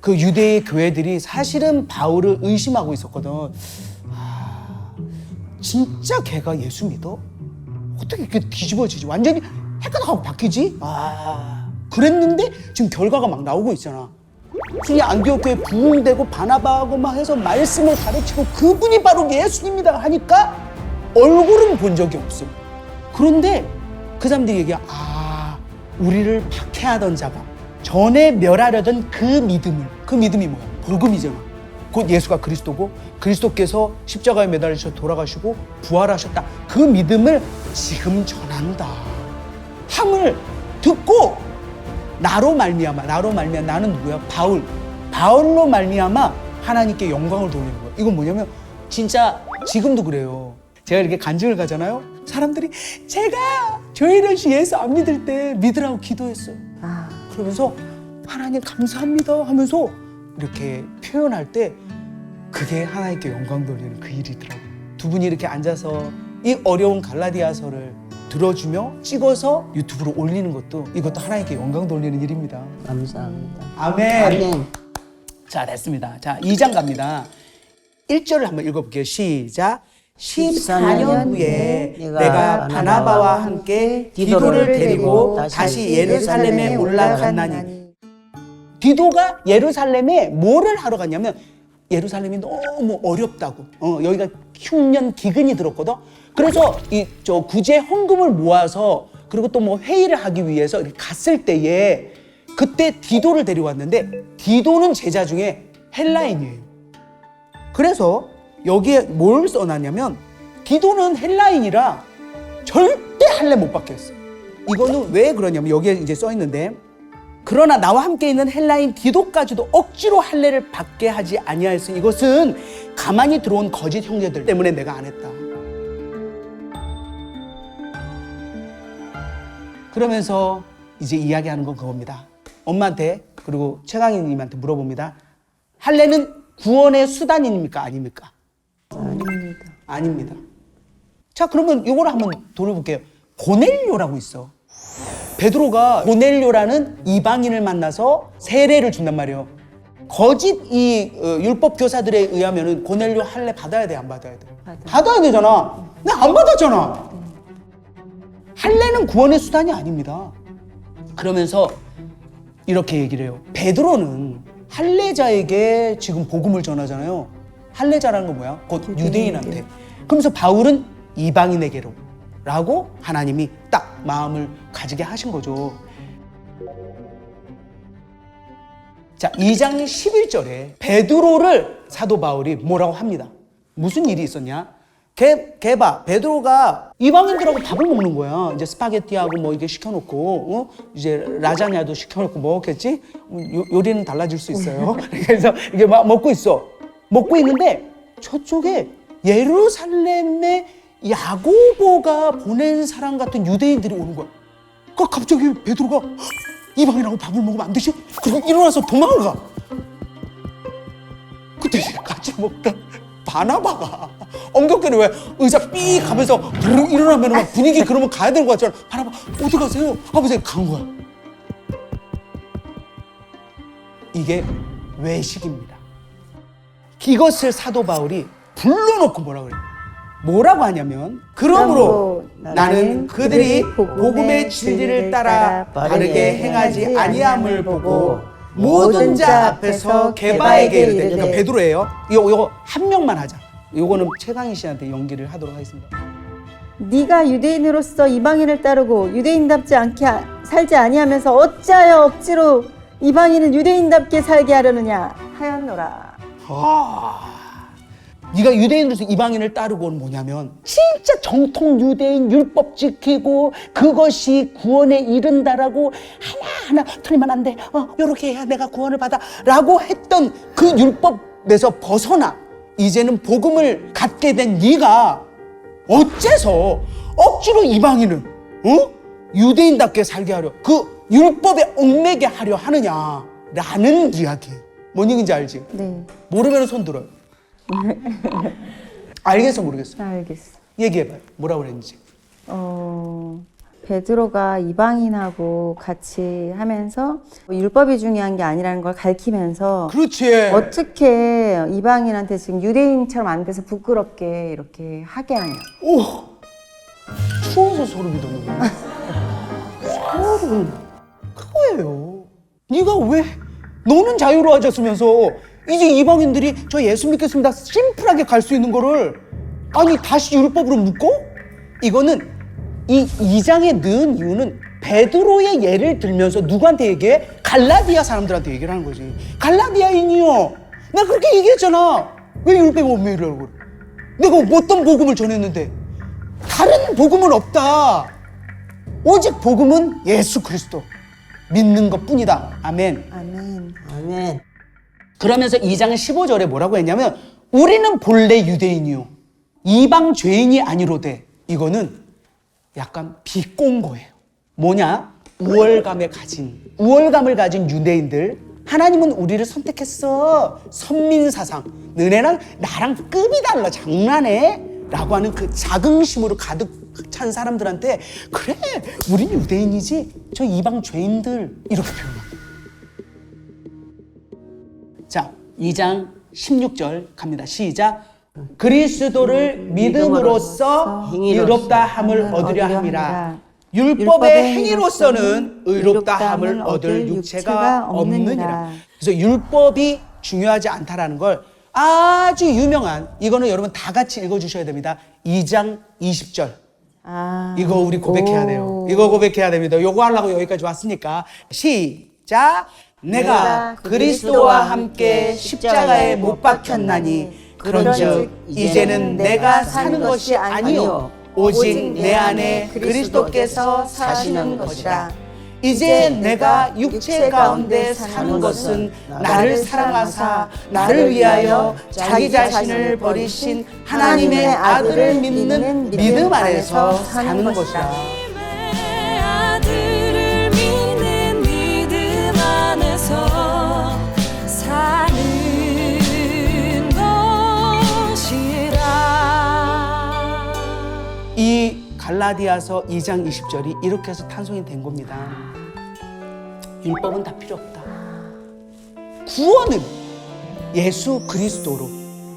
그 유대의 교회들이 사실은 바울을 의심하고 있었거든. 진짜 걔가 예수 믿어? 어떻게 이렇게 뒤집어지지? 완전히 헷갈하고 바뀌지? 그랬는데 지금 결과가 막 나오고 있잖아. 이 안디옥 교회 부흥되고 바나바하고 막 해서 말씀을 가르치고 그분이 바로 예수님이다 하니까 얼굴은 본 적이 없어. 그런데 그 사람들이 얘기해, 우리를 박해하던 자가 전에 멸하려던 그 믿음이 뭐야? 복음이잖아. 곧 예수가 그리스도고 그리스도께서 십자가에 매달리셔 돌아가시고 부활하셨다. 그 믿음을 지금 전한다 함을 듣고 나로 말미암아 나는 누구야? 바울로 말미암아 하나님께 영광을 돌리는 거야. 이건 뭐냐면 진짜 지금도 그래요. 제가 이렇게 간증을 가잖아요. 사람들이 제가 조혜련 씨 예수 안 믿을 때 믿으라고 기도했어요. 그러면서 하나님 감사합니다 하면서 이렇게 표현할 때 그게 하나님께 영광 돌리는 그 일이더라고요. 두 분이 이렇게 앉아서 이 어려운 갈라디아서를 들어주며 찍어서 유튜브로 올리는 이것도 하나님께 영광 돌리는 일입니다. 감사합니다. 아멘. 아멘. 자, 됐습니다. 자, 2장 갑니다. 1절을 한번 읽어볼게요. 시작. 14년 후에 내가 바나바와 함께 디도를 데리고 다시 예루살렘에 올라갔나니. 디도가 예루살렘에 뭐를 하러 갔냐면 예루살렘이 너무 어렵다고. 여기가 흉년 기근이 들었거든. 그래서 저 구제 헌금을 모아서 그리고 또 뭐 회의를 하기 위해서 이렇게 갔을 때에 그때 디도를 데려왔는데 디도는 제자 중에 헬라인이에요. 그래서 여기에 뭘 써놨냐면 디도는 헬라인이라 절대 할례 못 받게 했어요. 이거는 왜 그러냐면 여기에 이제 써 있는데 그러나 나와 함께 있는 헬라인 디도까지도 억지로 할례를 받게 하지 아니하였으니 이것은 가만히 들어온 거짓 형제들 때문에 내가 안 했다. 그러면서 이제 이야기하는 건 그겁니다. 엄마한테 그리고 최강희님한테 물어봅니다. 할례는 구원의 수단입니까? 아닙니까? 아닙니다. 아닙니다. 자, 그러면 이거를 한번 돌려볼게요. 고넬료라고 있어. 베드로가 고넬료라는 이방인을 만나서 세례를 준단 말이에요. 거짓 율법 교사들에 의하면은 고넬료 할례 받아야 돼, 안 받아야 돼? 받아야 되잖아. 근데 안 받았잖아. 할례는 구원의 수단이 아닙니다. 그러면서 이렇게 얘기를 해요. 베드로는 할례자에게 지금 복음을 전하잖아요. 할례자라는 건 뭐야? 곧 유대인한테. 그러면서 바울은 이방인에게로 라고 하나님이 딱 마음을 가지게 하신 거죠. 자, 2장 11절에 베드로를 사도 바울이 뭐라고 합니다. 무슨 일이 있었냐? 걔봐, 베드로가 이방인들하고 밥을 먹는 거야. 이제 스파게티하고 뭐 이게 시켜놓고, 이제 라자냐도 시켜놓고 먹었겠지? 요리는 달라질 수 있어요. 그래서 이게 막 먹고 있어. 먹고 있는데 저쪽에 예루살렘에 야고보가 보낸 사람 같은 유대인들이 오는 거야. 그러니까 갑자기 베드로가 이방인하고 밥을 먹으면 안 되지? 그리고 일어나서 도망을 가. 그때 같이 먹던 바나바가 엉겹게는 왜 의자 삐 가면서 일어나면 막 분위기 그러면 가야 되는 거 같잖아. 바나바 어디 가세요? 아버지 간 거야. 이게 외식입니다. 이것을 사도 바울이 불러놓고 뭐라 그래요? 뭐라고 하냐면 그러므로 나는 그들이 복음의 진리를 따라 바르게 행하지 아니함을 보고 모든 자 앞에서 게바에게 이르되, 그러니까 베드로예요. 이거 한 명만 하자. 이거는 최강희 씨한테 연기를 하도록 하겠습니다. 네가 유대인으로서 이방인을 따르고 유대인답지 않게 살지 아니하면서 어찌하여 억지로 이방인은 유대인답게 살게 하려느냐 하였노라. 네가 유대인으로서 이방인을 따르고는 뭐냐면 진짜 정통 유대인 율법 지키고 그것이 구원에 이른다라고 하나하나 틀리면 안 돼. 요렇게 해야 내가 구원을 받아 라고 했던 그 율법 율법에서 벗어나 이제는 복음을 갖게 된 네가 어째서 억지로 이방인을 유대인답게 살게 하려, 그 율법에 얽매게 하려 하느냐라는 이야기. 뭔 얘기인지 알지? 네. 모르면 손 들어요. 알겠어, 모르겠어? 알겠어. 얘기해봐요. 뭐라고 그랬는지. 베드로가 이방인하고 같이 하면서 율법이 중요한 게 아니라는 걸 가르치면서 그렇지. 어떻게 이방인한테 지금 유대인처럼 안 돼서 부끄럽게 이렇게 하게 하냐. 오, 추워서 소름이 돋는구나. 소름. 그거예요. 네가 왜 너는 자유로워졌으면서 이제 이방인들이 저 예수 믿겠습니다 심플하게 갈 수 있는 거를 아니 다시 율법으로 묶어? 이거는 이 2장에 넣은 이유는 베드로의 예를 들면서 누구한테 얘기해? 갈라디아 사람들한테 얘기를 하는 거지. 갈라디아인이요, 내가 그렇게 얘기했잖아. 왜 율법에 얽매이려고 그래? 내가 어떤 복음을 전했는데? 다른 복음은 없다. 오직 복음은 예수 그리스도 믿는 것뿐이다. 아멘. 아멘. 아멘. 그러면서 2장 15절에 뭐라고 했냐면 우리는 본래 유대인이요 이방 죄인이 아니로되. 이거는 약간 비꼰 거예요. 뭐냐? 우월감을 가진 유대인들. 하나님은 우리를 선택했어. 선민사상. 너네랑 나랑 급이 달라. 장난해? 라고 하는 그 자긍심으로 가득 찬 사람들한테 그래, 우린 유대인이지 저 이방 죄인들 이렇게 표현합니다. 자, 2장 16절 갑니다. 시작. 그리스도를 믿음으로써 의롭다 함을 얻으려 함이라. 율법의 행위로서는 의롭다 함을 얻을 육체가 없느니라. 그래서 율법이 중요하지 않다라는 걸 아주 유명한, 이거는 여러분 다 같이 읽어주셔야 됩니다. 2장 20절. 이거 우리 고백해야 돼요. 이거 고백해야 됩니다. 요거 하려고 여기까지 왔으니까. 시작. 내가 그리스도와 함께 십자가에 못 박혔나니 그런즉 이제는 내가 사는 것이 아니요 오직 내 안에 그리스도께서 사시는 것이라. 이제 내가 육체 가운데 사는 것은 나를 사랑하사 나를 위하여 자기 자신을 버리신 하나님의 아들을 믿는 믿음 안에서 사는 것이라. 아들을 믿는 믿음 안에서 사는 것이라. 이 갈라디아서 2장 20절이 이렇게 해서 탄생이 된 겁니다. 율법은 다 필요 없다. 구원은 예수 그리스도로,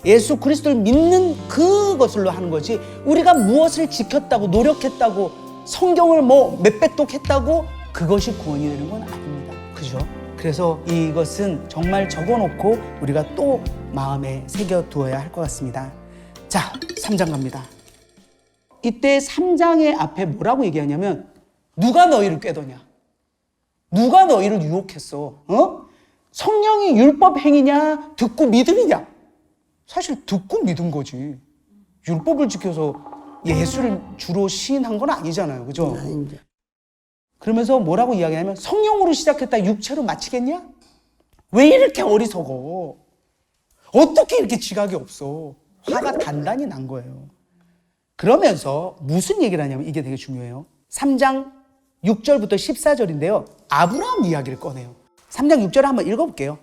예수 그리스도를 믿는 그것으로 하는 거지, 우리가 무엇을 지켰다고 노력했다고 성경을 뭐 몇백 독 했다고 그것이 구원이 되는 건 아닙니다. 그죠? 그래서 이것은 정말 적어놓고 우리가 또 마음에 새겨두어야 할 것 같습니다. 자, 3장 갑니다. 이때 3장의 앞에 뭐라고 얘기하냐면 누가 너희를 꾀더냐? 누가 너희를 유혹했어? 성령이 율법 행위냐? 듣고 믿음이냐? 사실 듣고 믿은 거지. 율법을 지켜서 예수를 주로 시인한 건 아니잖아요. 그죠? 그러면서 뭐라고 이야기하냐면 성령으로 시작했다 육체로 마치겠냐? 왜 이렇게 어리석어? 어떻게 이렇게 지각이 없어? 화가 단단히 난 거예요. 그러면서 무슨 얘기를 하냐면 이게 되게 중요해요. 3장 6절부터 14절인데요. 아브라함 이야기를 꺼내요. 3장 6절을 한번 읽어볼게요.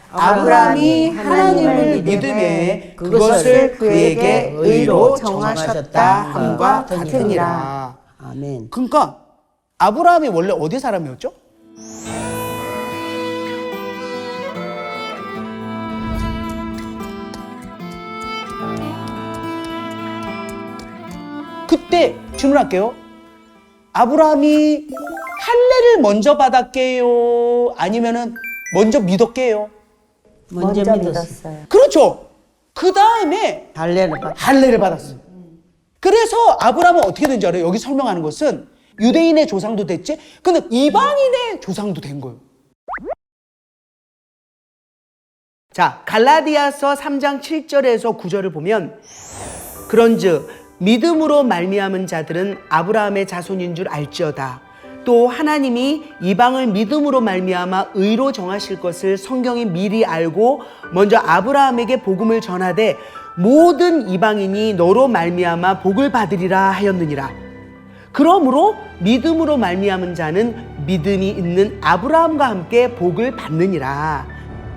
아브라함이 하나님을 믿음에 그것을 그에게 의로 정하셨다 함과 같으니라. 아멘. 그러니까 아브라함이 원래 어디 사람이었죠? 그때 질문할게요. 아브라함이 할례를 먼저 받았게요? 아니면은 먼저 믿었게요? 먼저 믿었어요. 그렇죠. 그 다음에 할례를 받았어요. 그래서 아브라함은 어떻게 된지 알아요? 여기 설명하는 것은 유대인의 조상도 됐지, 근데 이방인의 조상도 된 거예요. 자, 갈라디아서 3장 7절에서 9절을 보면 그런즉 믿음으로 말미암은 자들은 아브라함의 자손인 줄 알지어다. 또 하나님이 이방을 믿음으로 말미암아 의로 정하실 것을 성경이 미리 알고 먼저 아브라함에게 복음을 전하되 모든 이방인이 너로 말미암아 복을 받으리라 하였느니라. 그러므로 믿음으로 말미암은 자는 믿음이 있는 아브라함과 함께 복을 받느니라.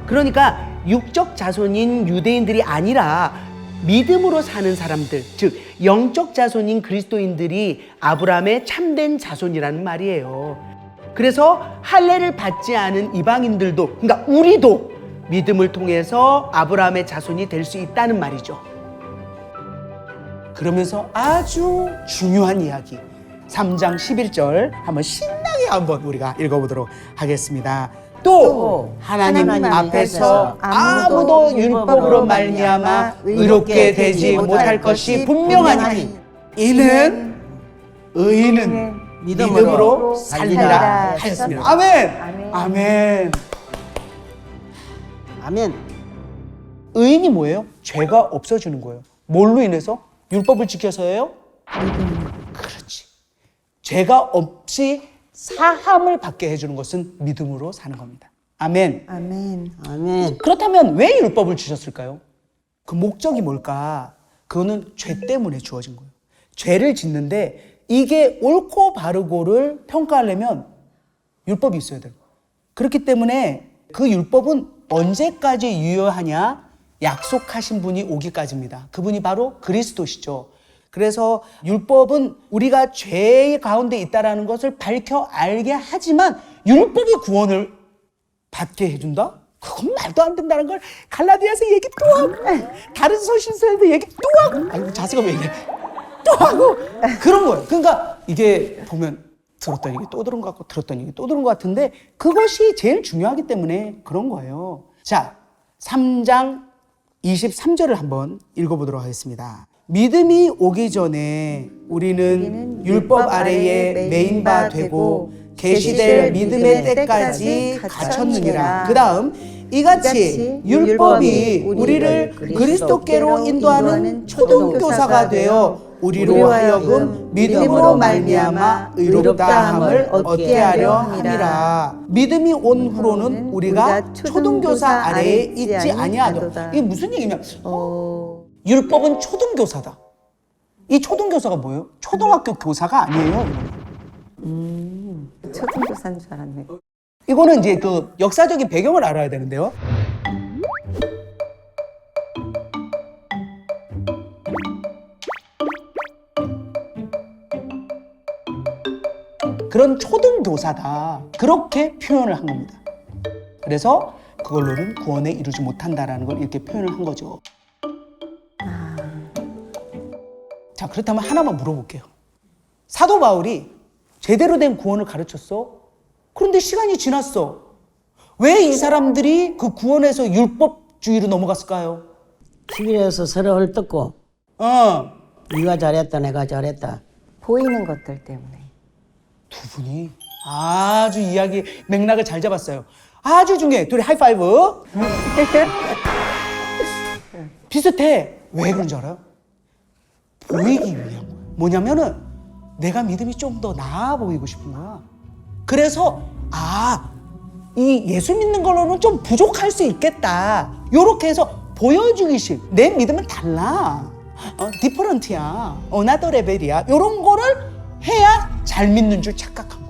그러니까 육적 자손인 유대인들이 아니라 믿음으로 사는 사람들, 즉 영적 자손인 그리스도인들이 아브라함의 참된 자손이라는 말이에요. 그래서 할례를 받지 않은 이방인들도, 그러니까 우리도 믿음을 통해서 아브라함의 자손이 될 수 있다는 말이죠. 그러면서 아주 중요한 이야기, 3장 11절 한번 신나게 한번 우리가 읽어보도록 하겠습니다. 또 하나님 앞에서 아무도 율법으로 말미암아 의롭게 되지 못할 것이 분명하니 이는 의인은 믿음으로 살리라 하였습니다. 아멘. 아멘. 아멘. 의인이 뭐예요? 죄가 없어지는 거예요. 뭘로 인해서? 율법을 지켜서예요? 그렇지. 죄가 없이 사함을 받게 해주는 것은 믿음으로 사는 겁니다. 아멘. 아멘. 아멘. 그렇다면 왜 율법을 주셨을까요? 그 목적이 뭘까? 그거는 죄 때문에 주어진 거예요. 죄를 짓는데 이게 옳고 바르고를 평가하려면 율법이 있어야 돼요. 그렇기 때문에 그 율법은 언제까지 유효하냐? 약속하신 분이 오기까지입니다. 그분이 바로 그리스도시죠. 그래서 율법은 우리가 죄 가운데 있다는 것을 밝혀 알게 하지만 율법이 구원을 받게 해준다? 그건 말도 안 된다는 걸 갈라디아서 얘기 또 하고 다른 서신서에도 얘기 또 하고 아이고 자세가 왜 이래 또 하고 그런 거예요. 그러니까 이게 보면 들었던 얘기 또 들은 것 같고 들었던 얘기 또 들은 것 같은데 그것이 제일 중요하기 때문에 그런 거예요. 자, 3장 23절을 한번 읽어보도록 하겠습니다. 믿음이 오기 전에 우리는 율법 아래에 매인 바 되고 계시될 믿음의 때까지 갇혔느니라. 그 다음 이같이 율법이 우리를 그리스도께로 인도하는 초등교사가 되어 우리로 하여금 믿음으로 말미암아 의롭다함을 얻게 하려 함이라. 믿음이 온 후로는 우리가 초등교사 아래에 있지 아니하도다. 이게 무슨 얘기냐면 율법은 초등교사다. 이 초등교사가 뭐예요? 초등학교 교사가 아니에요. 초등교사인 줄 알았네. 이거는 이제 그 역사적인 배경을 알아야 되는데요. 그런 초등교사다. 그렇게 표현을 한 겁니다. 그래서 그걸로는 구원에 이루지 못한다라는 걸 이렇게 표현을 한 거죠. 자, 그렇다면 하나만 물어볼게요. 사도 바울이 제대로 된 구원을 가르쳤어? 그런데 시간이 지났어. 왜 이 사람들이 그 구원에서 율법주의로 넘어갔을까요? 주위에서 서로 헐뜯고 네가 잘했다 내가 잘했다. 보이는 것들 때문에. 두 분이 아주 이야기 맥락을 잘 잡았어요. 아주 중요해. 둘이 하이파이브. 비슷해. 왜 그런 줄 알아요? 보이기 위한 거예요. 뭐냐면은 내가 믿음이 좀 더 나아 보이고 싶은 거야. 그래서 이 예수 믿는 걸로는 좀 부족할 수 있겠다. 요렇게 해서 보여주기식. 내 믿음은 달라. 디퍼런트야. 어나더 레벨이야. 요런 거를 해야 잘 믿는 줄 착각한 거.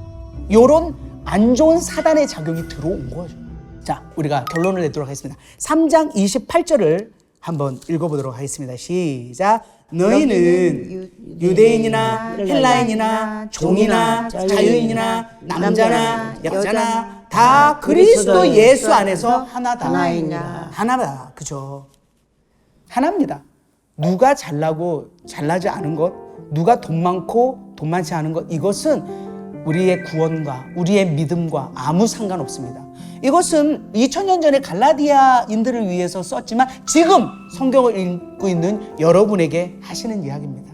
요런 안 좋은 사단의 작용이 들어온 거죠. 자, 우리가 결론을 내도록 하겠습니다. 3장 28절을 한번 읽어보도록 하겠습니다. 시작. 너희는 유대인이나 헬라인이나 종이나 자유인이나 남자나 여자나 다 그리스도 예수 안에서 하나다. 하나다. 그죠? 하나입니다. 누가 잘나고 잘나지 않은 것, 누가 돈 많고 돈 많지 않은 것, 이것은 우리의 구원과 우리의 믿음과 아무 상관없습니다. 이것은 2000년 전에 갈라디아인들을 위해서 썼지만 지금 성경을 읽고 있는 여러분에게 하시는 이야기입니다.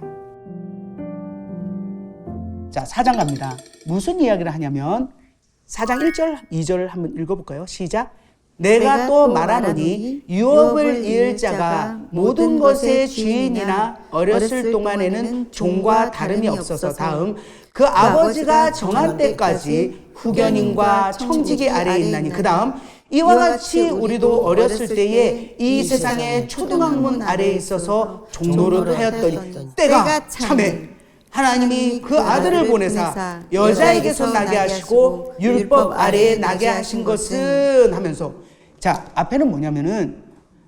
자, 4장 갑니다. 무슨 이야기를 하냐면 4장 1절, 2절을 한번 읽어볼까요? 시작. 내가 또 말하노니 유업을 이을 자가 모든 것의 주인이나 어렸을 동안에는 종과 다름이 없어서 다음 그 아버지가 정한 때까지 후견인과 청지기 아래에 있나니 그 다음 이와 같이 우리도 어렸을 때에 이 세상의 초등학문 아래에 있어서 종노릇 하였더니 때가 참에 하나님이 그 아들을 보내사 여자에게서 나게 하시고 율법 아래에 나게 하신 것은 하면서 자 앞에는 뭐냐면은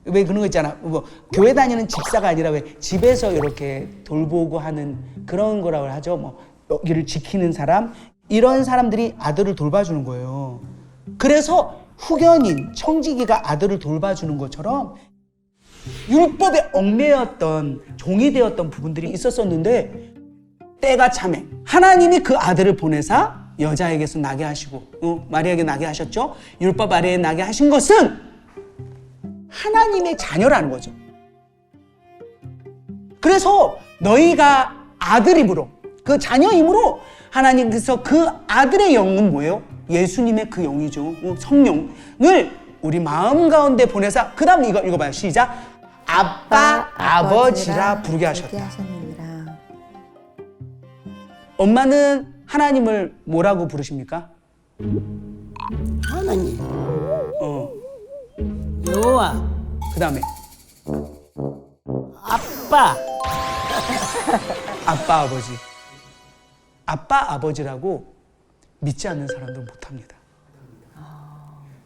왜 그런 거 있잖아 뭐 교회 다니는 집사가 아니라 왜 집에서 이렇게 돌보고 하는 그런 거라고 하죠 뭐 여기를 지키는 사람 이런 사람들이 아들을 돌봐주는 거예요. 그래서 후견인 청지기가 아들을 돌봐주는 것처럼 율법에 얽매였던 종이 되었던 부분들이 있었었는데 때가 참에 하나님이 그 아들을 보내사 여자에게서 나게 하시고 마리아에게 나게 하셨죠. 율법 아래에 나게 하신 것은 하나님의 자녀라는 거죠. 그래서 너희가 아들임으로 그 자녀임으로 하나님께서 그 아들의 영은 뭐예요? 예수님의 그 영이죠. 성령을 우리 마음 가운데 보내사 그 다음 이거 읽어봐요. 시작. 아빠 아버지라 부르게 하셨다. 엄마는 하나님을 뭐라고 부르십니까? 하나님. 여호와. 그 다음에 아빠. 아빠 아버지. 아빠 아버지라고 믿지 않는 사람들은 못합니다.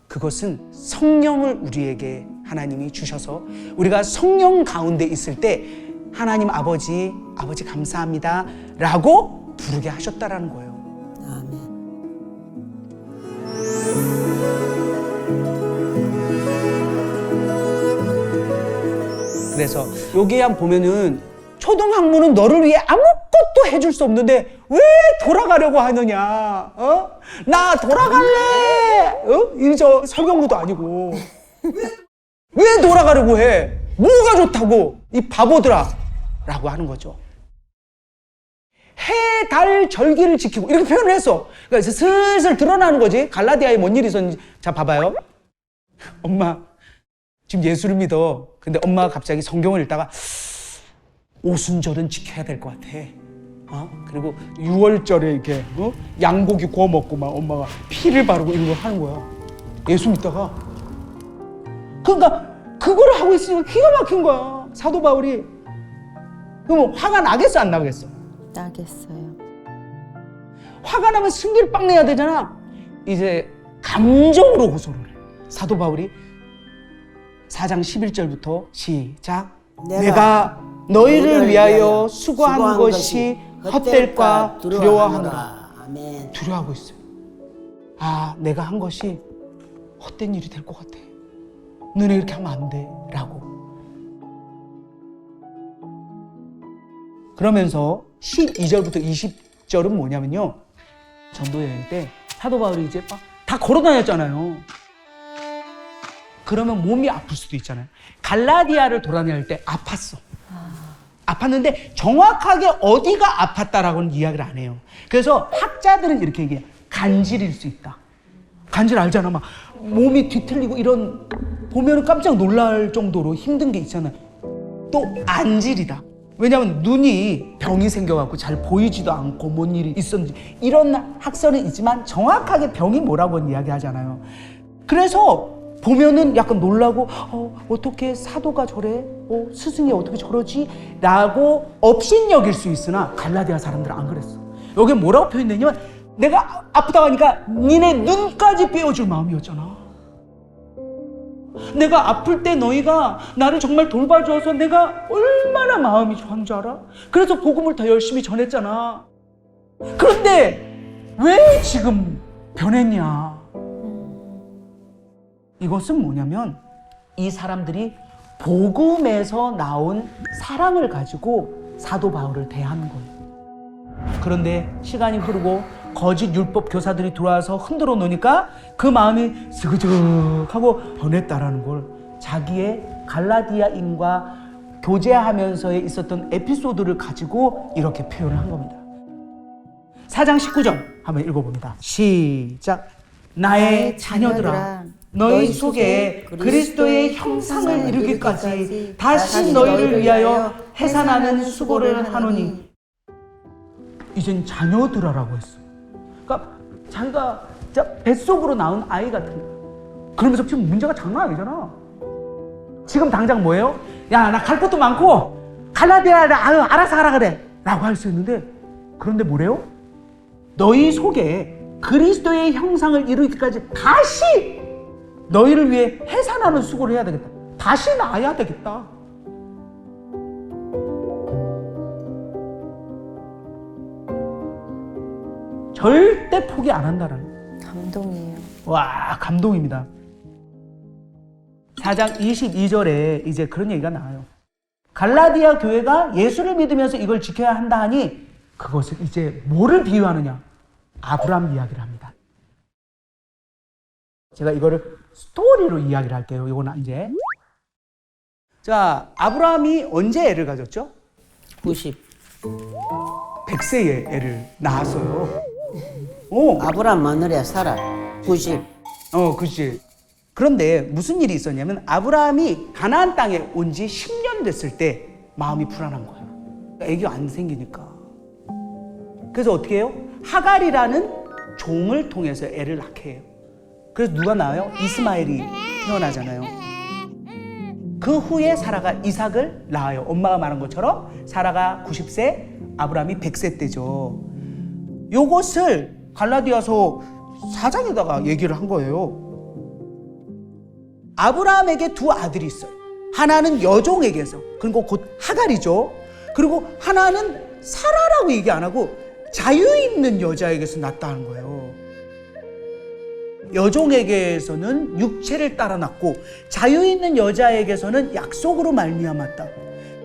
그것은 성령을 우리에게 하나님이 주셔서 우리가 성령 가운데 있을 때 하나님 아버지 감사합니다 라고 부르게 하셨다라는 거예요. 아멘. 그래서 여기에 한번 보면은 초등학문은 너를 위해 아무것도 해줄 수 없는데 왜 돌아가려고 하느냐? 나 돌아갈래? 이 저 설경구도 아니고 왜 돌아가려고 해? 뭐가 좋다고? 이 바보들아! 라고 하는 거죠. 해, 달, 절기를 지키고 이렇게 표현을 했어. 그러니까 슬슬 드러나는 거지. 갈라디아에 뭔 일이 있었는지. 자, 봐봐요. 엄마, 지금 예수를 믿어. 근데 엄마가 갑자기 성경을 읽다가 오순절은 지켜야 될 것 같아. 그리고 6월절에 이렇게 양고기 구워 먹고 막 엄마가 피를 바르고 이런 거 하는 거야. 예수 믿다가. 그러니까 그걸 하고 있으니까 기가 막힌 거야. 사도 바울이. 그럼 화가 나겠어 안 나겠어? 나겠어요. 화가 나면 승기를 빡 내야 되잖아. 이제 감정으로 호소를 해. 사도 바울이 4장 11절부터 시작. 내가 너희를 위하여 수고한 것이 헛될까 두려워하노라. 아멘. 두려워하고 있어요. 아, 내가 한 것이 헛된 일이 될 것 같아. 너네 이렇게 하면 안 돼. 라고. 그러면서 12절부터 20절은 뭐냐면요. 전도 여행 때 사도 바울이 이제 막 다 걸어 다녔잖아요. 그러면 몸이 아플 수도 있잖아요. 갈라디아를 돌아다닐 때 아팠어. 아팠는데 정확하게 어디가 아팠다라고는 이야기를 안 해요. 그래서 학자들은 이렇게 얘기해요. 간질일 수 있다. 간질 알잖아. 막 몸이 뒤틀리고 이런 보면 깜짝 놀랄 정도로 힘든 게 있잖아요. 또 안질이다. 왜냐하면 눈이 병이 생겨갖고 잘 보이지도 않고 뭔 일이 있었는지 이런 학설은 있지만 정확하게 병이 뭐라고는 이야기하잖아요. 그래서 보면은 약간 놀라고 어떻게 사도가 저래? 스승이 어떻게 저러지? 라고 업신여길 수 있으나 갈라디아 사람들은 안 그랬어. 여기 뭐라고 표현되냐면 내가 아프다고 하니까 니네 눈까지 빼어줄 마음이었잖아. 내가 아플 때 너희가 나를 정말 돌봐줘서 내가 얼마나 마음이 좋은 줄 알아? 그래서 복음을 더 열심히 전했잖아. 그런데 왜 지금 변했냐? 이것은 뭐냐면 이 사람들이 복음에서 나온 사랑을 가지고 사도 바울을 대하는 거예요. 그런데 시간이 흐르고 거짓 율법 교사들이 들어와서 흔들어 놓으니까 그 마음이 스그적하고 변했다라는 걸 자기의 갈라디아인과 교제하면서에 있었던 에피소드를 가지고 이렇게 표현을 한 겁니다. 4장 19절 한번 읽어봅니다. 시작. 나의 자녀들아 너희 속에 그리스도의 형상을 이루기까지 다시 너희를 위하여 해산하는 수고를 하노니. 이젠 자녀들아라고 했어. 그러니까 자기가 진짜 뱃속으로 나온 아이 같은 거야. 그러면서 지금 문제가 장난 아니잖아. 지금 당장 뭐예요? 야, 나 갈 것도 많고 갈라디아 아유 알아서 하라 그래 라고 할 수 있는데, 그런데 뭐래요? 너희 속에 그리스도의 형상을 이루기까지 다시 너희를 위해 해산하는 수고를 해야 되겠다. 다시 나아야 되겠다. 절대 포기 안 한다라는. 감동이에요. 와, 감동입니다. 4장 22절에 이제 그런 얘기가 나와요. 갈라디아 교회가 예수를 믿으면서 이걸 지켜야 한다 하니 그것을 이제 뭐를 비유하느냐? 아브라함 이야기를 합니다. 제가 이거를 스토리로 이야기를 할게요. 이거는 이제. 자, 아브라함이 언제 애를 가졌죠? 90. 100세에 애를 낳았어요. 아브라함 마누라 사라. 90. 그치. 그런데 무슨 일이 있었냐면 아브라함이 가나안 땅에 온 지 10년 됐을 때 마음이 불안한 거야. 애기가 안 생기니까. 그래서 어떻게 해요? 하갈이라는 종을 통해서 애를 낳게 해요. 그래서 누가 낳아요? 이스마엘이 태어나잖아요. 그 후에 사라가 이삭을 낳아요. 엄마가 말한 것처럼 사라가 90세, 아브라함이 100세 때죠. 요것을 갈라디아서 4장에다가 얘기를 한 거예요. 아브라함에게 두 아들이 있어요. 하나는 여종에게서, 그리고 곧 하갈이죠. 그리고 하나는 사라라고 얘기 안 하고 자유 있는 여자에게서 낳았다는 거예요. 여종에게서는 육체를 따라 낳고 자유 있는 여자에게서는 약속으로 말미암았다.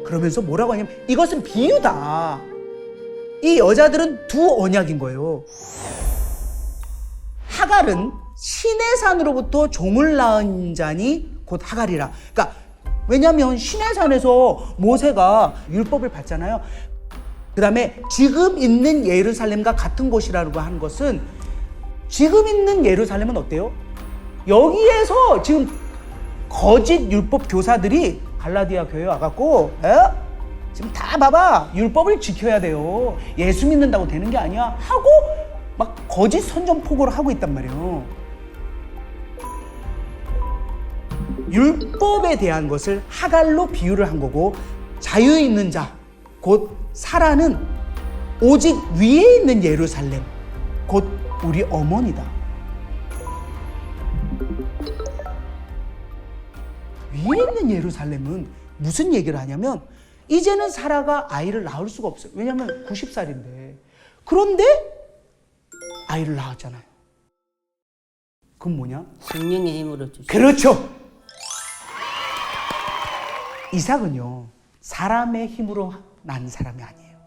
그러면서 뭐라고 하냐면 이것은 비유다. 이 여자들은 두 언약인 거예요. 하갈은 시내산으로부터 종을 낳은 자니 곧 하갈이라. 그러니까 왜냐하면 시내산에서 모세가 율법을 받잖아요. 그 다음에 지금 있는 예루살렘과 같은 곳이라고 하는 것은, 지금 있는 예루살렘은 어때요? 여기에서 지금 거짓 율법 교사들이 갈라디아 교회에 와갖고 지금 다 봐봐, 율법을 지켜야 돼요, 예수 믿는다고 되는 게 아니야 하고 막 거짓 선전포고를 하고 있단 말이에요. 율법에 대한 것을 하갈로 비유를 한 거고, 자유 있는 자 곧 사라는 오직 위에 있는 예루살렘 곧 우리 어머니다. 위에 있는 예루살렘은 무슨 얘기를 하냐면 이제는 사라가 아이를 낳을 수가 없어요. 왜냐하면 90살인데. 그런데 아이를 낳았잖아요. 그건 뭐냐? 성령의 힘으로 주시. 그렇죠. 이삭은요, 사람의 힘으로 난 사람이 아니에요.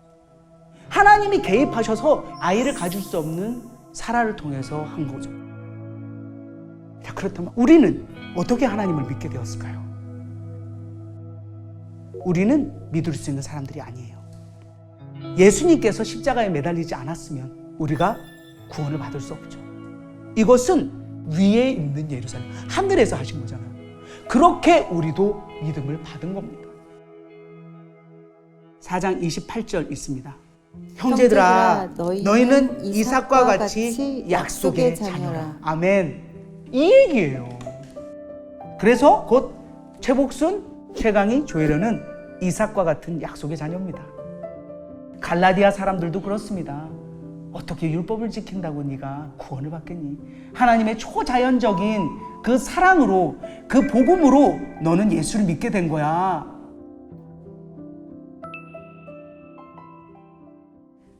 하나님이 개입하셔서 아이를 가질 수 없는 사라를 통해서 한 거죠. 자, 그렇다면 우리는 어떻게 하나님을 믿게 되었을까요? 우리는 믿을 수 있는 사람들이 아니에요. 예수님께서 십자가에 매달리지 않았으면 우리가 구원을 받을 수 없죠. 이것은 위에 있는 예루살렘, 하늘에서 하신 거잖아요. 그렇게 우리도 믿음을 받은 겁니다. 4장 28절 있습니다. 형제들아, 너희는 이삭과 같이 약속의 자녀라. 아멘. 이 얘기예요. 그래서 곧 최복순, 최강희, 조혜련은 이삭과 같은 약속의 자녀입니다. 갈라디아 사람들도 그렇습니다. 어떻게 율법을 지킨다고 네가 구원을 받겠니? 하나님의 초자연적인 그 사랑으로, 그 복음으로 너는 예수를 믿게 된 거야.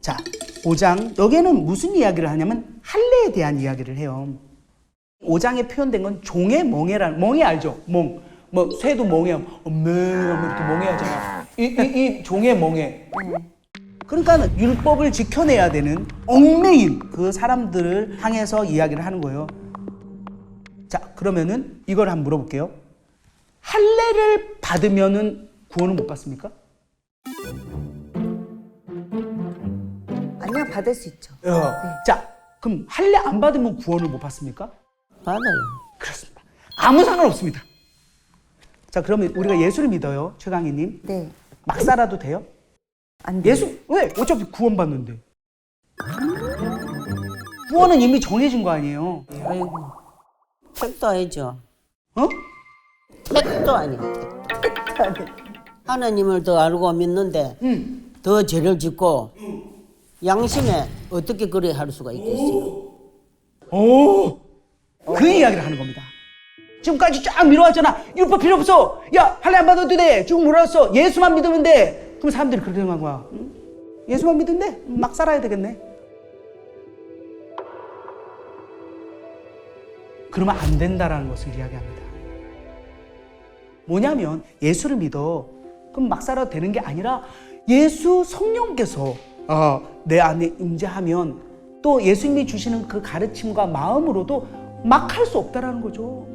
자, 5장 여기에는 무슨 이야기를 하냐면 할례에 대한 이야기를 해요. 5장에 표현된 건 종의 멍에라는, 멍에 알죠? 멍. 뭐 새도 멍에 이렇게 멍해하잖아. 이 종의 멍에. 그러니까 율법을 지켜내야 되는 얽매인 그 사람들을 향해서 이야기를 하는 거예요. 자, 그러면은 이걸 한번 물어볼게요. 할례를 받으면은 구원을 못 받습니까? 아니요, 받을 수 있죠. 자, 그럼 할례 안 받으면 구원을 못 받습니까? 받아요. 그렇습니다. 아무 상관없습니다. 자, 그러면 우리가 예수를 믿어요, 최강희님. 네. 막 살아도 돼요? 안 돼요. 예수 왜? 어차피 구원받는데. 구원은 이미 정해진 거 아니에요? 아이고. 택도 아니죠. 어? 택도 아니야. 하나님을 더 알고 믿는데 더 죄를 짓고 양심에 어떻게 그래 할 수가 있겠어요? 오, 그 이야기를 하는 겁니다. 지금까지 쫙 밀어왔잖아. 율법 필요 없어. 야, 할례 안 받아도 돼. 쭉 몰아왔어. 예수만 믿으면 돼. 그럼 사람들이 그렇게 생각한 거야. 응? 예수만 믿으면 돼. 막 살아야 되겠네. 그러면 안 된다라는 것을 이야기합니다. 뭐냐면 예수를 믿어. 그럼 막 살아도 되는 게 아니라 예수 성령께서 내 안에 임재하면 또 예수님이 주시는 그 가르침과 마음으로도 막 할 수 없다라는 거죠.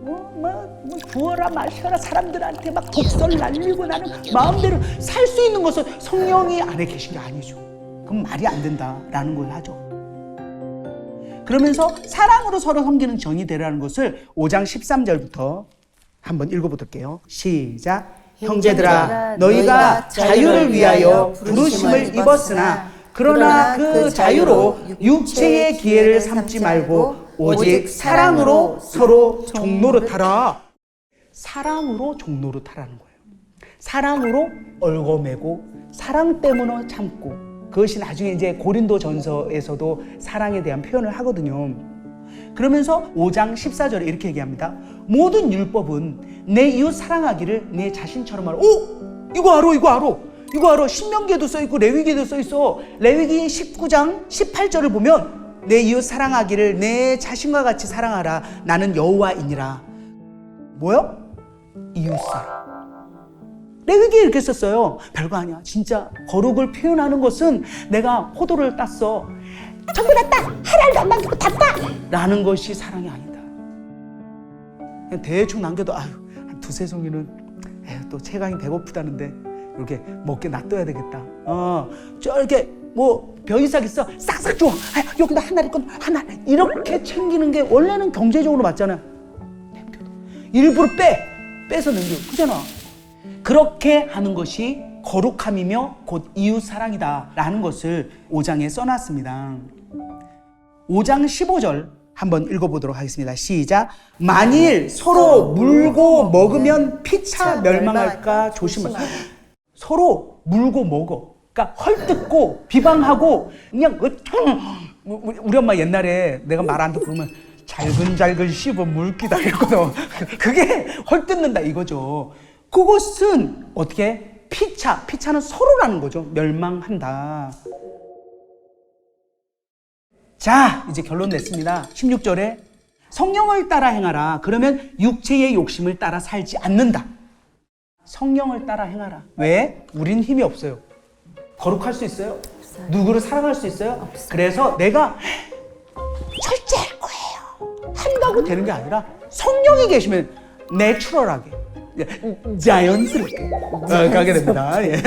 막 부어라 마셔라 사람들한테 막 독설 날리고 나는 마음대로 살 수 있는 것은 성령이 안에 계신 게 아니죠. 그럼 말이 안 된다라는 걸 하죠. 그러면서 사랑으로 서로 섬기는 정이 되라는 것을 5장 13절부터 한번 읽어보도록해요. 시작. 형제들아 너희가 자유를 위하여 부르심을 입었으나 그러나 그 자유로 육체의 기회를 삼지 말고 오직 사랑으로 서로 종노릇하라. 사랑으로 종노릇하라는 거예요. 사랑으로 얽어매고 사랑 때문에 참고, 그것이 나중에 이제 고린도전서에서도 사랑에 대한 표현을 하거든요. 그러면서 5장 14절에 이렇게 얘기합니다. 모든 율법은 내 이웃 사랑하기를 내 자신처럼 하라. 오! 이거 알아. 신명기에도 써있고 레위기에도 써있어. 레위기 19장 18절을 보면 내 이웃 사랑하기를 내 자신과 같이 사랑하라. 나는 여호와이니라. 뭐요? 이웃사랑. 레위기에 이렇게 썼어요. 별거 아니야. 진짜 거룩을 표현하는 것은 내가 포도를 땄어. 전부 다 따! 하나도 안 남기고 다 따! 라는 것이 사랑이 아니다. 그냥 대충 남겨도 한 두세 송이는 또 최강이 배고프다는데 이렇게 먹게 놔둬야 되겠다. 저렇게 뭐 벼이삭 있어 싹싹 줘. 여기다 하나를 건 하나. 이렇게 챙기는 게 원래는 경제적으로 맞잖아. 일부러 빼서 남겨. 그잖아. 그렇게 하는 것이 거룩함이며 곧 이웃 사랑이다 라는 것을 5장에 써놨습니다. 5장 15절 한번 읽어보도록 하겠습니다. 시작. 만일 서로 물고 먹으면 피차 멸망할까 조심하라. 서로 물고 먹어. 그러니까 헐뜯고 비방하고 그냥 우리 엄마 옛날에 내가 말 안 듣고 그러면 잘근잘근 씹어 물기다 이랬거든. 그게 헐뜯는다 이거죠. 그것은 어떻게? 피차는 서로라는 거죠. 멸망한다. 자, 이제 결론 냈습니다. 16절에 성령을 따라 행하라. 그러면 육체의 욕심을 따라 살지 않는다. 성령을 따라 행하라. 왜? 우린 힘이 없어요. 거룩할 수 있어요? 누구를 사랑할 수 있어요? 그래서 내가 절제할 거예요 한다고 되는 게 아니라 성령이 계시면 내추럴하게 자연스럽게 가게 됩니다. 예.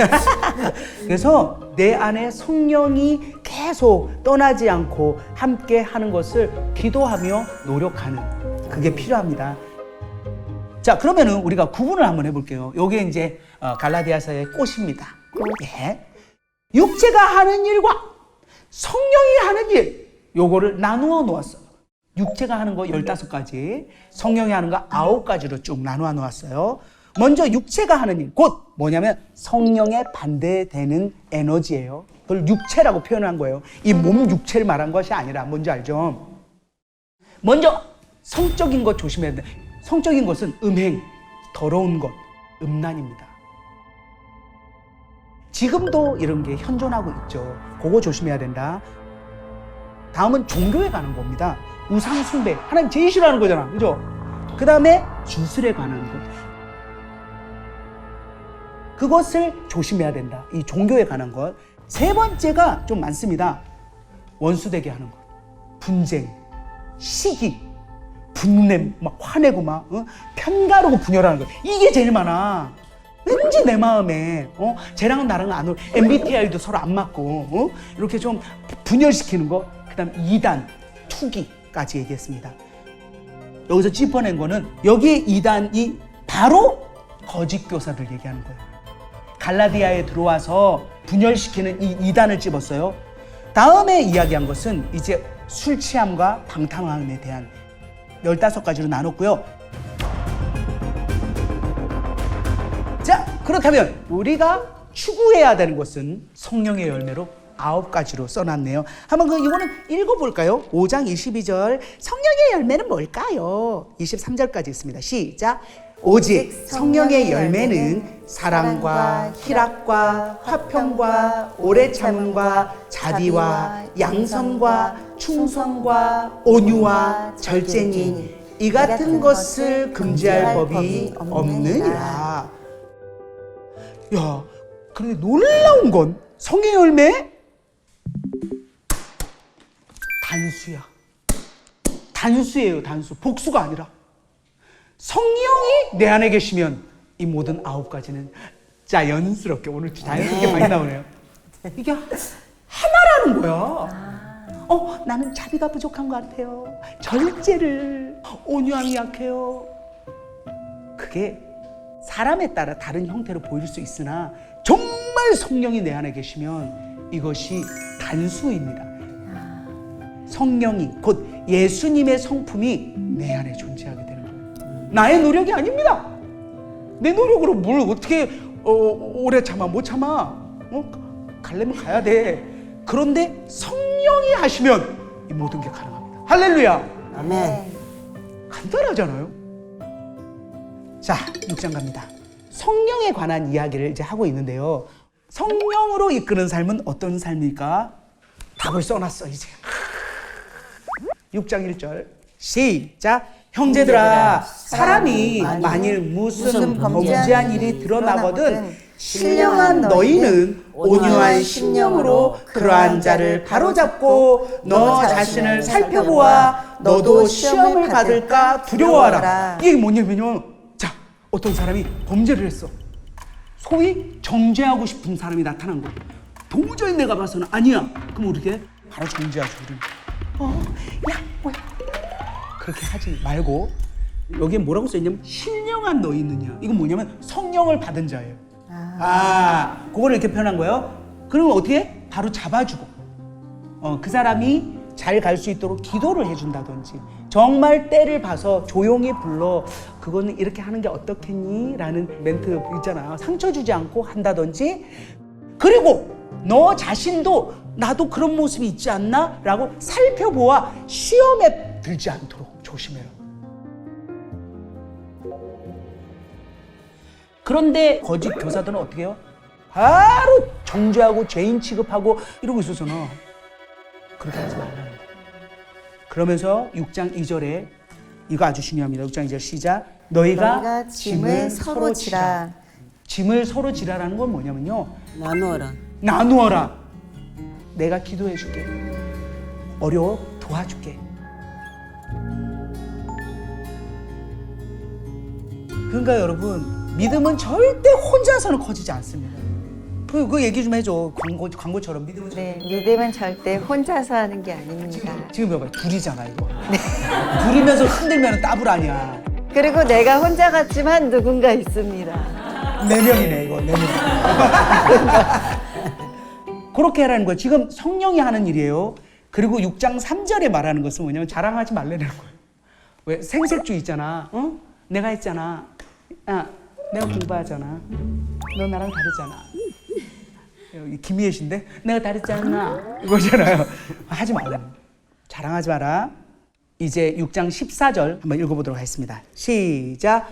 그래서 내 안에 성령이 계속 떠나지 않고 함께 하는 것을 기도하며 노력하는, 그게 필요합니다. 자, 그러면은 우리가 구분을 한번 해볼게요. 요게 이제 갈라디아서의 꽃입니다. 예. 육체가 하는 일과 성령이 하는 일, 요거를 나누어 놓았어요. 육체가 하는 거 15가지, 성령이 하는 거 9가지로 쭉 나누어 놓았어요. 먼저 육체가 하는 일, 곧 뭐냐면 성령에 반대되는 에너지예요. 그걸 육체라고 표현한 거예요. 이 몸 육체를 말한 것이 아니라, 뭔지 알죠? 먼저 성적인 것 조심해야 돼. 성적인 것은 음행, 더러운 것, 음란입니다. 지금도 이런 게 현존하고 있죠. 그거 조심해야 된다. 다음은 종교에 관한 겁니다. 우상 숭배, 하나님 제일 싫어하는 거잖아, 그죠? 그 다음에 주술에 관한 것, 그것을 조심해야 된다. 이 종교에 관한 것. 세 번째가 좀 많습니다. 원수되게 하는 것, 분쟁, 시기, 분냄, 막 화내고 막 편가르고 분열하는 것. 이게 제일 많아. 왠지 내 마음에 쟤랑은 나랑은 안 어울려. MBTI도 서로 안 맞고 이렇게 좀 분열시키는 거. 그 다음 이단, 투기까지 얘기했습니다. 여기서 짚어낸 거는 여기에 이단이 바로 거짓 교사들 얘기하는 거예요. 갈라디아에 들어와서 분열시키는 이 이단을 찝었어요. 다음에 이야기한 것은 이제 술 취함과 방탕함에 대한 15가지로 나눴고요. 자, 그렇다면 우리가 추구해야 되는 것은 성령의 열매로 9가지로 써놨네요. 한번 이거는 읽어볼까요? 5장 22절 성령의 열매는 뭘까요? 23절까지 있습니다. 시작. 오직 성령의 열매는 사랑과 희락과 화평과 오래 참음과 자비와 양선과 충성과 온유와 절제니 이 같은 것을 금지할 법이 없느니라. 야, 그런데 놀라운 건 성의 열매 단수야. 단수예요, 단수. 복수가 아니라. 성령이 내 안에 계시면 이 모든 9가지는 자연스럽게, 오늘 자연스럽게 많이 나오네요. 이게 하나라는 거야. 나는 자비가 부족한 것 같아요. 절제를, 온유함이 약해요. 그게 사람에 따라 다른 형태로 보일 수 있으나 정말 성령이 내 안에 계시면 이것이 단수입니다. 성령이 곧 예수님의 성품이 내 안에 존재하게 되는 거예요. 나의 노력이 아닙니다. 내 노력으로 뭘 어떻게 오래 참아 못 참아. 가려면 가야 돼. 그런데 성령이 하시면 이 모든 게 가능합니다. 할렐루야. 아멘. 간단하잖아요. 자, 6장 갑니다. 성령에 관한 이야기를 이제 하고 있는데요. 성령으로 이끄는 삶은 어떤 삶일까? 답을 써놨어 이제. 6장 1절 시작. 형제들아, 사람이 만일 무슨 범죄한 일이 드러나거든 신령한 너희는 온유한 심령으로 그러한 자를 바로잡고 너 자신을 살펴보아 너도 시험을 받을까 두려워하라. 이게 뭐냐면요, 자, 어떤 사람이 범죄를 했어. 소위 정죄하고 싶은 사람이 나타난 거야. 도저히 내가 봐서는 아니야. 그럼 어떻게? 바로 정죄하죠. 야, 뭐야? 그렇게 하지 말고 여기에 뭐라고 써있냐면 신령한 너희 있느냐. 이건 뭐냐면 성령을 받은 자예요. 그거를 이렇게 표현한 거예요. 그러면 어떻게? 바로 잡아주고 그 사람이 잘 갈 수 있도록 기도를 해준다든지, 정말 때를 봐서 조용히 불러 그거는 이렇게 하는 게 어떻겠니? 라는 멘트 있잖아요. 상처 주지 않고 한다든지, 그리고 너 자신도 나도 그런 모습이 있지 않나? 라고 살펴보아 시험에 들지 않도록 조심해라. 그런데 거짓 교사들은 어떻게 해요? 바로 정죄하고 죄인 취급하고 이러고 있었잖아. 그렇게 하지 말라는 거야. 그러면서 6장 2절에 이거 아주 중요합니다. 6장 2절 시작. 너희가 짐을 서로 지라. 짐을 서로 지라라는 건 뭐냐면요, 나누어라. 내가 기도해 줄게. 어려워 도와줄게. 그러니까 여러분, 믿음은 절대 혼자서는 커지지 않습니다. 그 얘기 좀 해줘. 광고처럼 믿음은 네, 믿음은 절대 혼자서 하는 게 아닙니다. 지금 봐봐요. 둘이잖아 이거. 둘이면서 흔들면 따블 아니야. 그리고 내가 혼자 같지만 누군가 있습니다. 4명이네 이거. 4명. 그렇게 하라는 거예요. 지금 성령이 하는 일이에요. 그리고 6장 3절에 말하는 것은 뭐냐면 자랑하지 말라는 거예요. 왜? 생색주의 있잖아. 내가 했잖아. 내가 공부하잖아. 너 나랑 다르잖아. 김희애 씨인데 내가 다르잖아. 이거잖아요. 하지 말라. 자랑하지 마라. 이제 6장 14절 한번 읽어보도록 하겠습니다. 시작.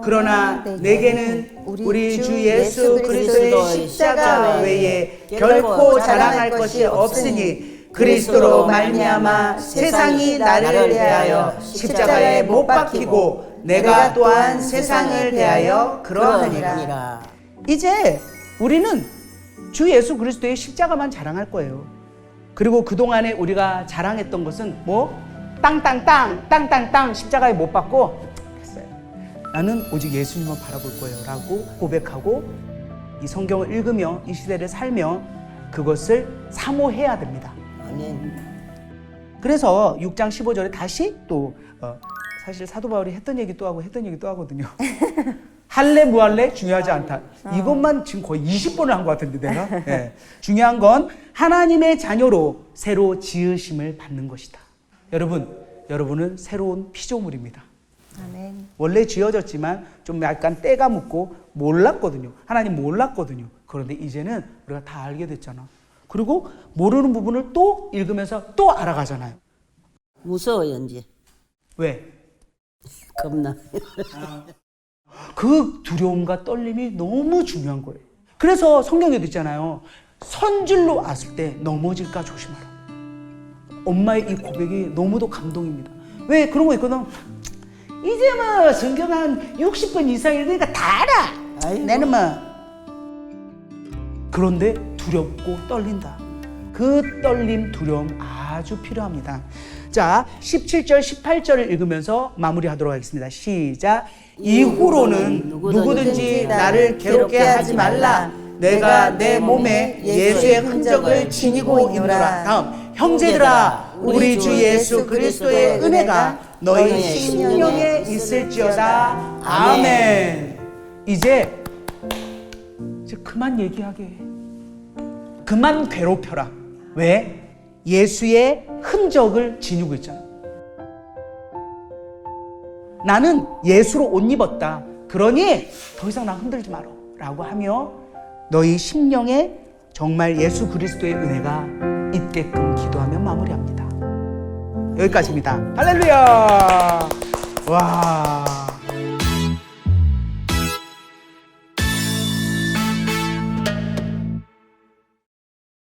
그러나 내게는 우리 주 예수 그리스도의 십자가 외에 결코 자랑할 것이 없으니 그리스도로 말미암아 세상이 나를 대하여 십자가에 못 박히고 내가 또한 세상을 대하여 그러하니라. 이제 우리는 주 예수 그리스도의 십자가만 자랑할 거예요. 그리고 그동안에 우리가 자랑했던 것은 뭐? 땅땅땅 십자가에 못 박고 됐어요. 나는 오직 예수님만 바라볼 거예요 라고 고백하고 이 성경을 읽으며 이 시대를 살며 그것을 사모해야 됩니다. 아멘. 그래서 6장 15절에 다시 또 사실 사도 바울이 했던 얘기 또 하고 했던 얘기 또 하거든요. 할래 무할래 중요하지 않다. 이것만 지금 거의 20번을 한 것 같은데 내가. 네. 중요한 건 하나님의 자녀로 새로 지으심을 받는 것이다. 여러분은 새로운 피조물입니다. 아멘. 원래 지어졌지만 좀 약간 때가 묻고 몰랐거든요. 하나님 몰랐거든요. 그런데 이제는 우리가 다 알게 됐잖아. 그리고 모르는 부분을 또 읽으면서 또 알아가잖아요. 무서워요 이제. 왜? 겁나. 그 두려움과 떨림이 너무 중요한 거예요. 그래서 성경에도 있잖아요. 선질로 왔을 때 넘어질까 조심하라. 엄마의 이 고백이 너무도 감동입니다. 왜 그런 거 있거든. 이제 뭐 성경 한 60번 이상 읽으니까 다 알아. 아이고. 나는 뭐. 그런데 두렵고 떨린다. 그 떨림, 두려움 아주 필요합니다. 자, 17절, 18절을 읽으면서 마무리하도록 하겠습니다. 시작. 이후로는 누구든지 나를 괴롭게 하지 말라. 내가 내 몸에 예수의 흔적을 지니고 있노라. 다음, 형제들아, 우리 주 예수 그리스도의 은혜가 너희 심령에 있을지어다. 아멘. 이제 그만 얘기하게 해. 그만 괴롭혀라. 왜? 예수의 흔적을 지니고 있잖아. 나는 예수로 옷 입었다. 그러니 더 이상 나 흔들지 마라. 라고 하며 너희 심령에 정말 예수 그리스도의 은혜가 있게끔 기도하며 마무리합니다. 여기까지입니다. 할렐루야. 와.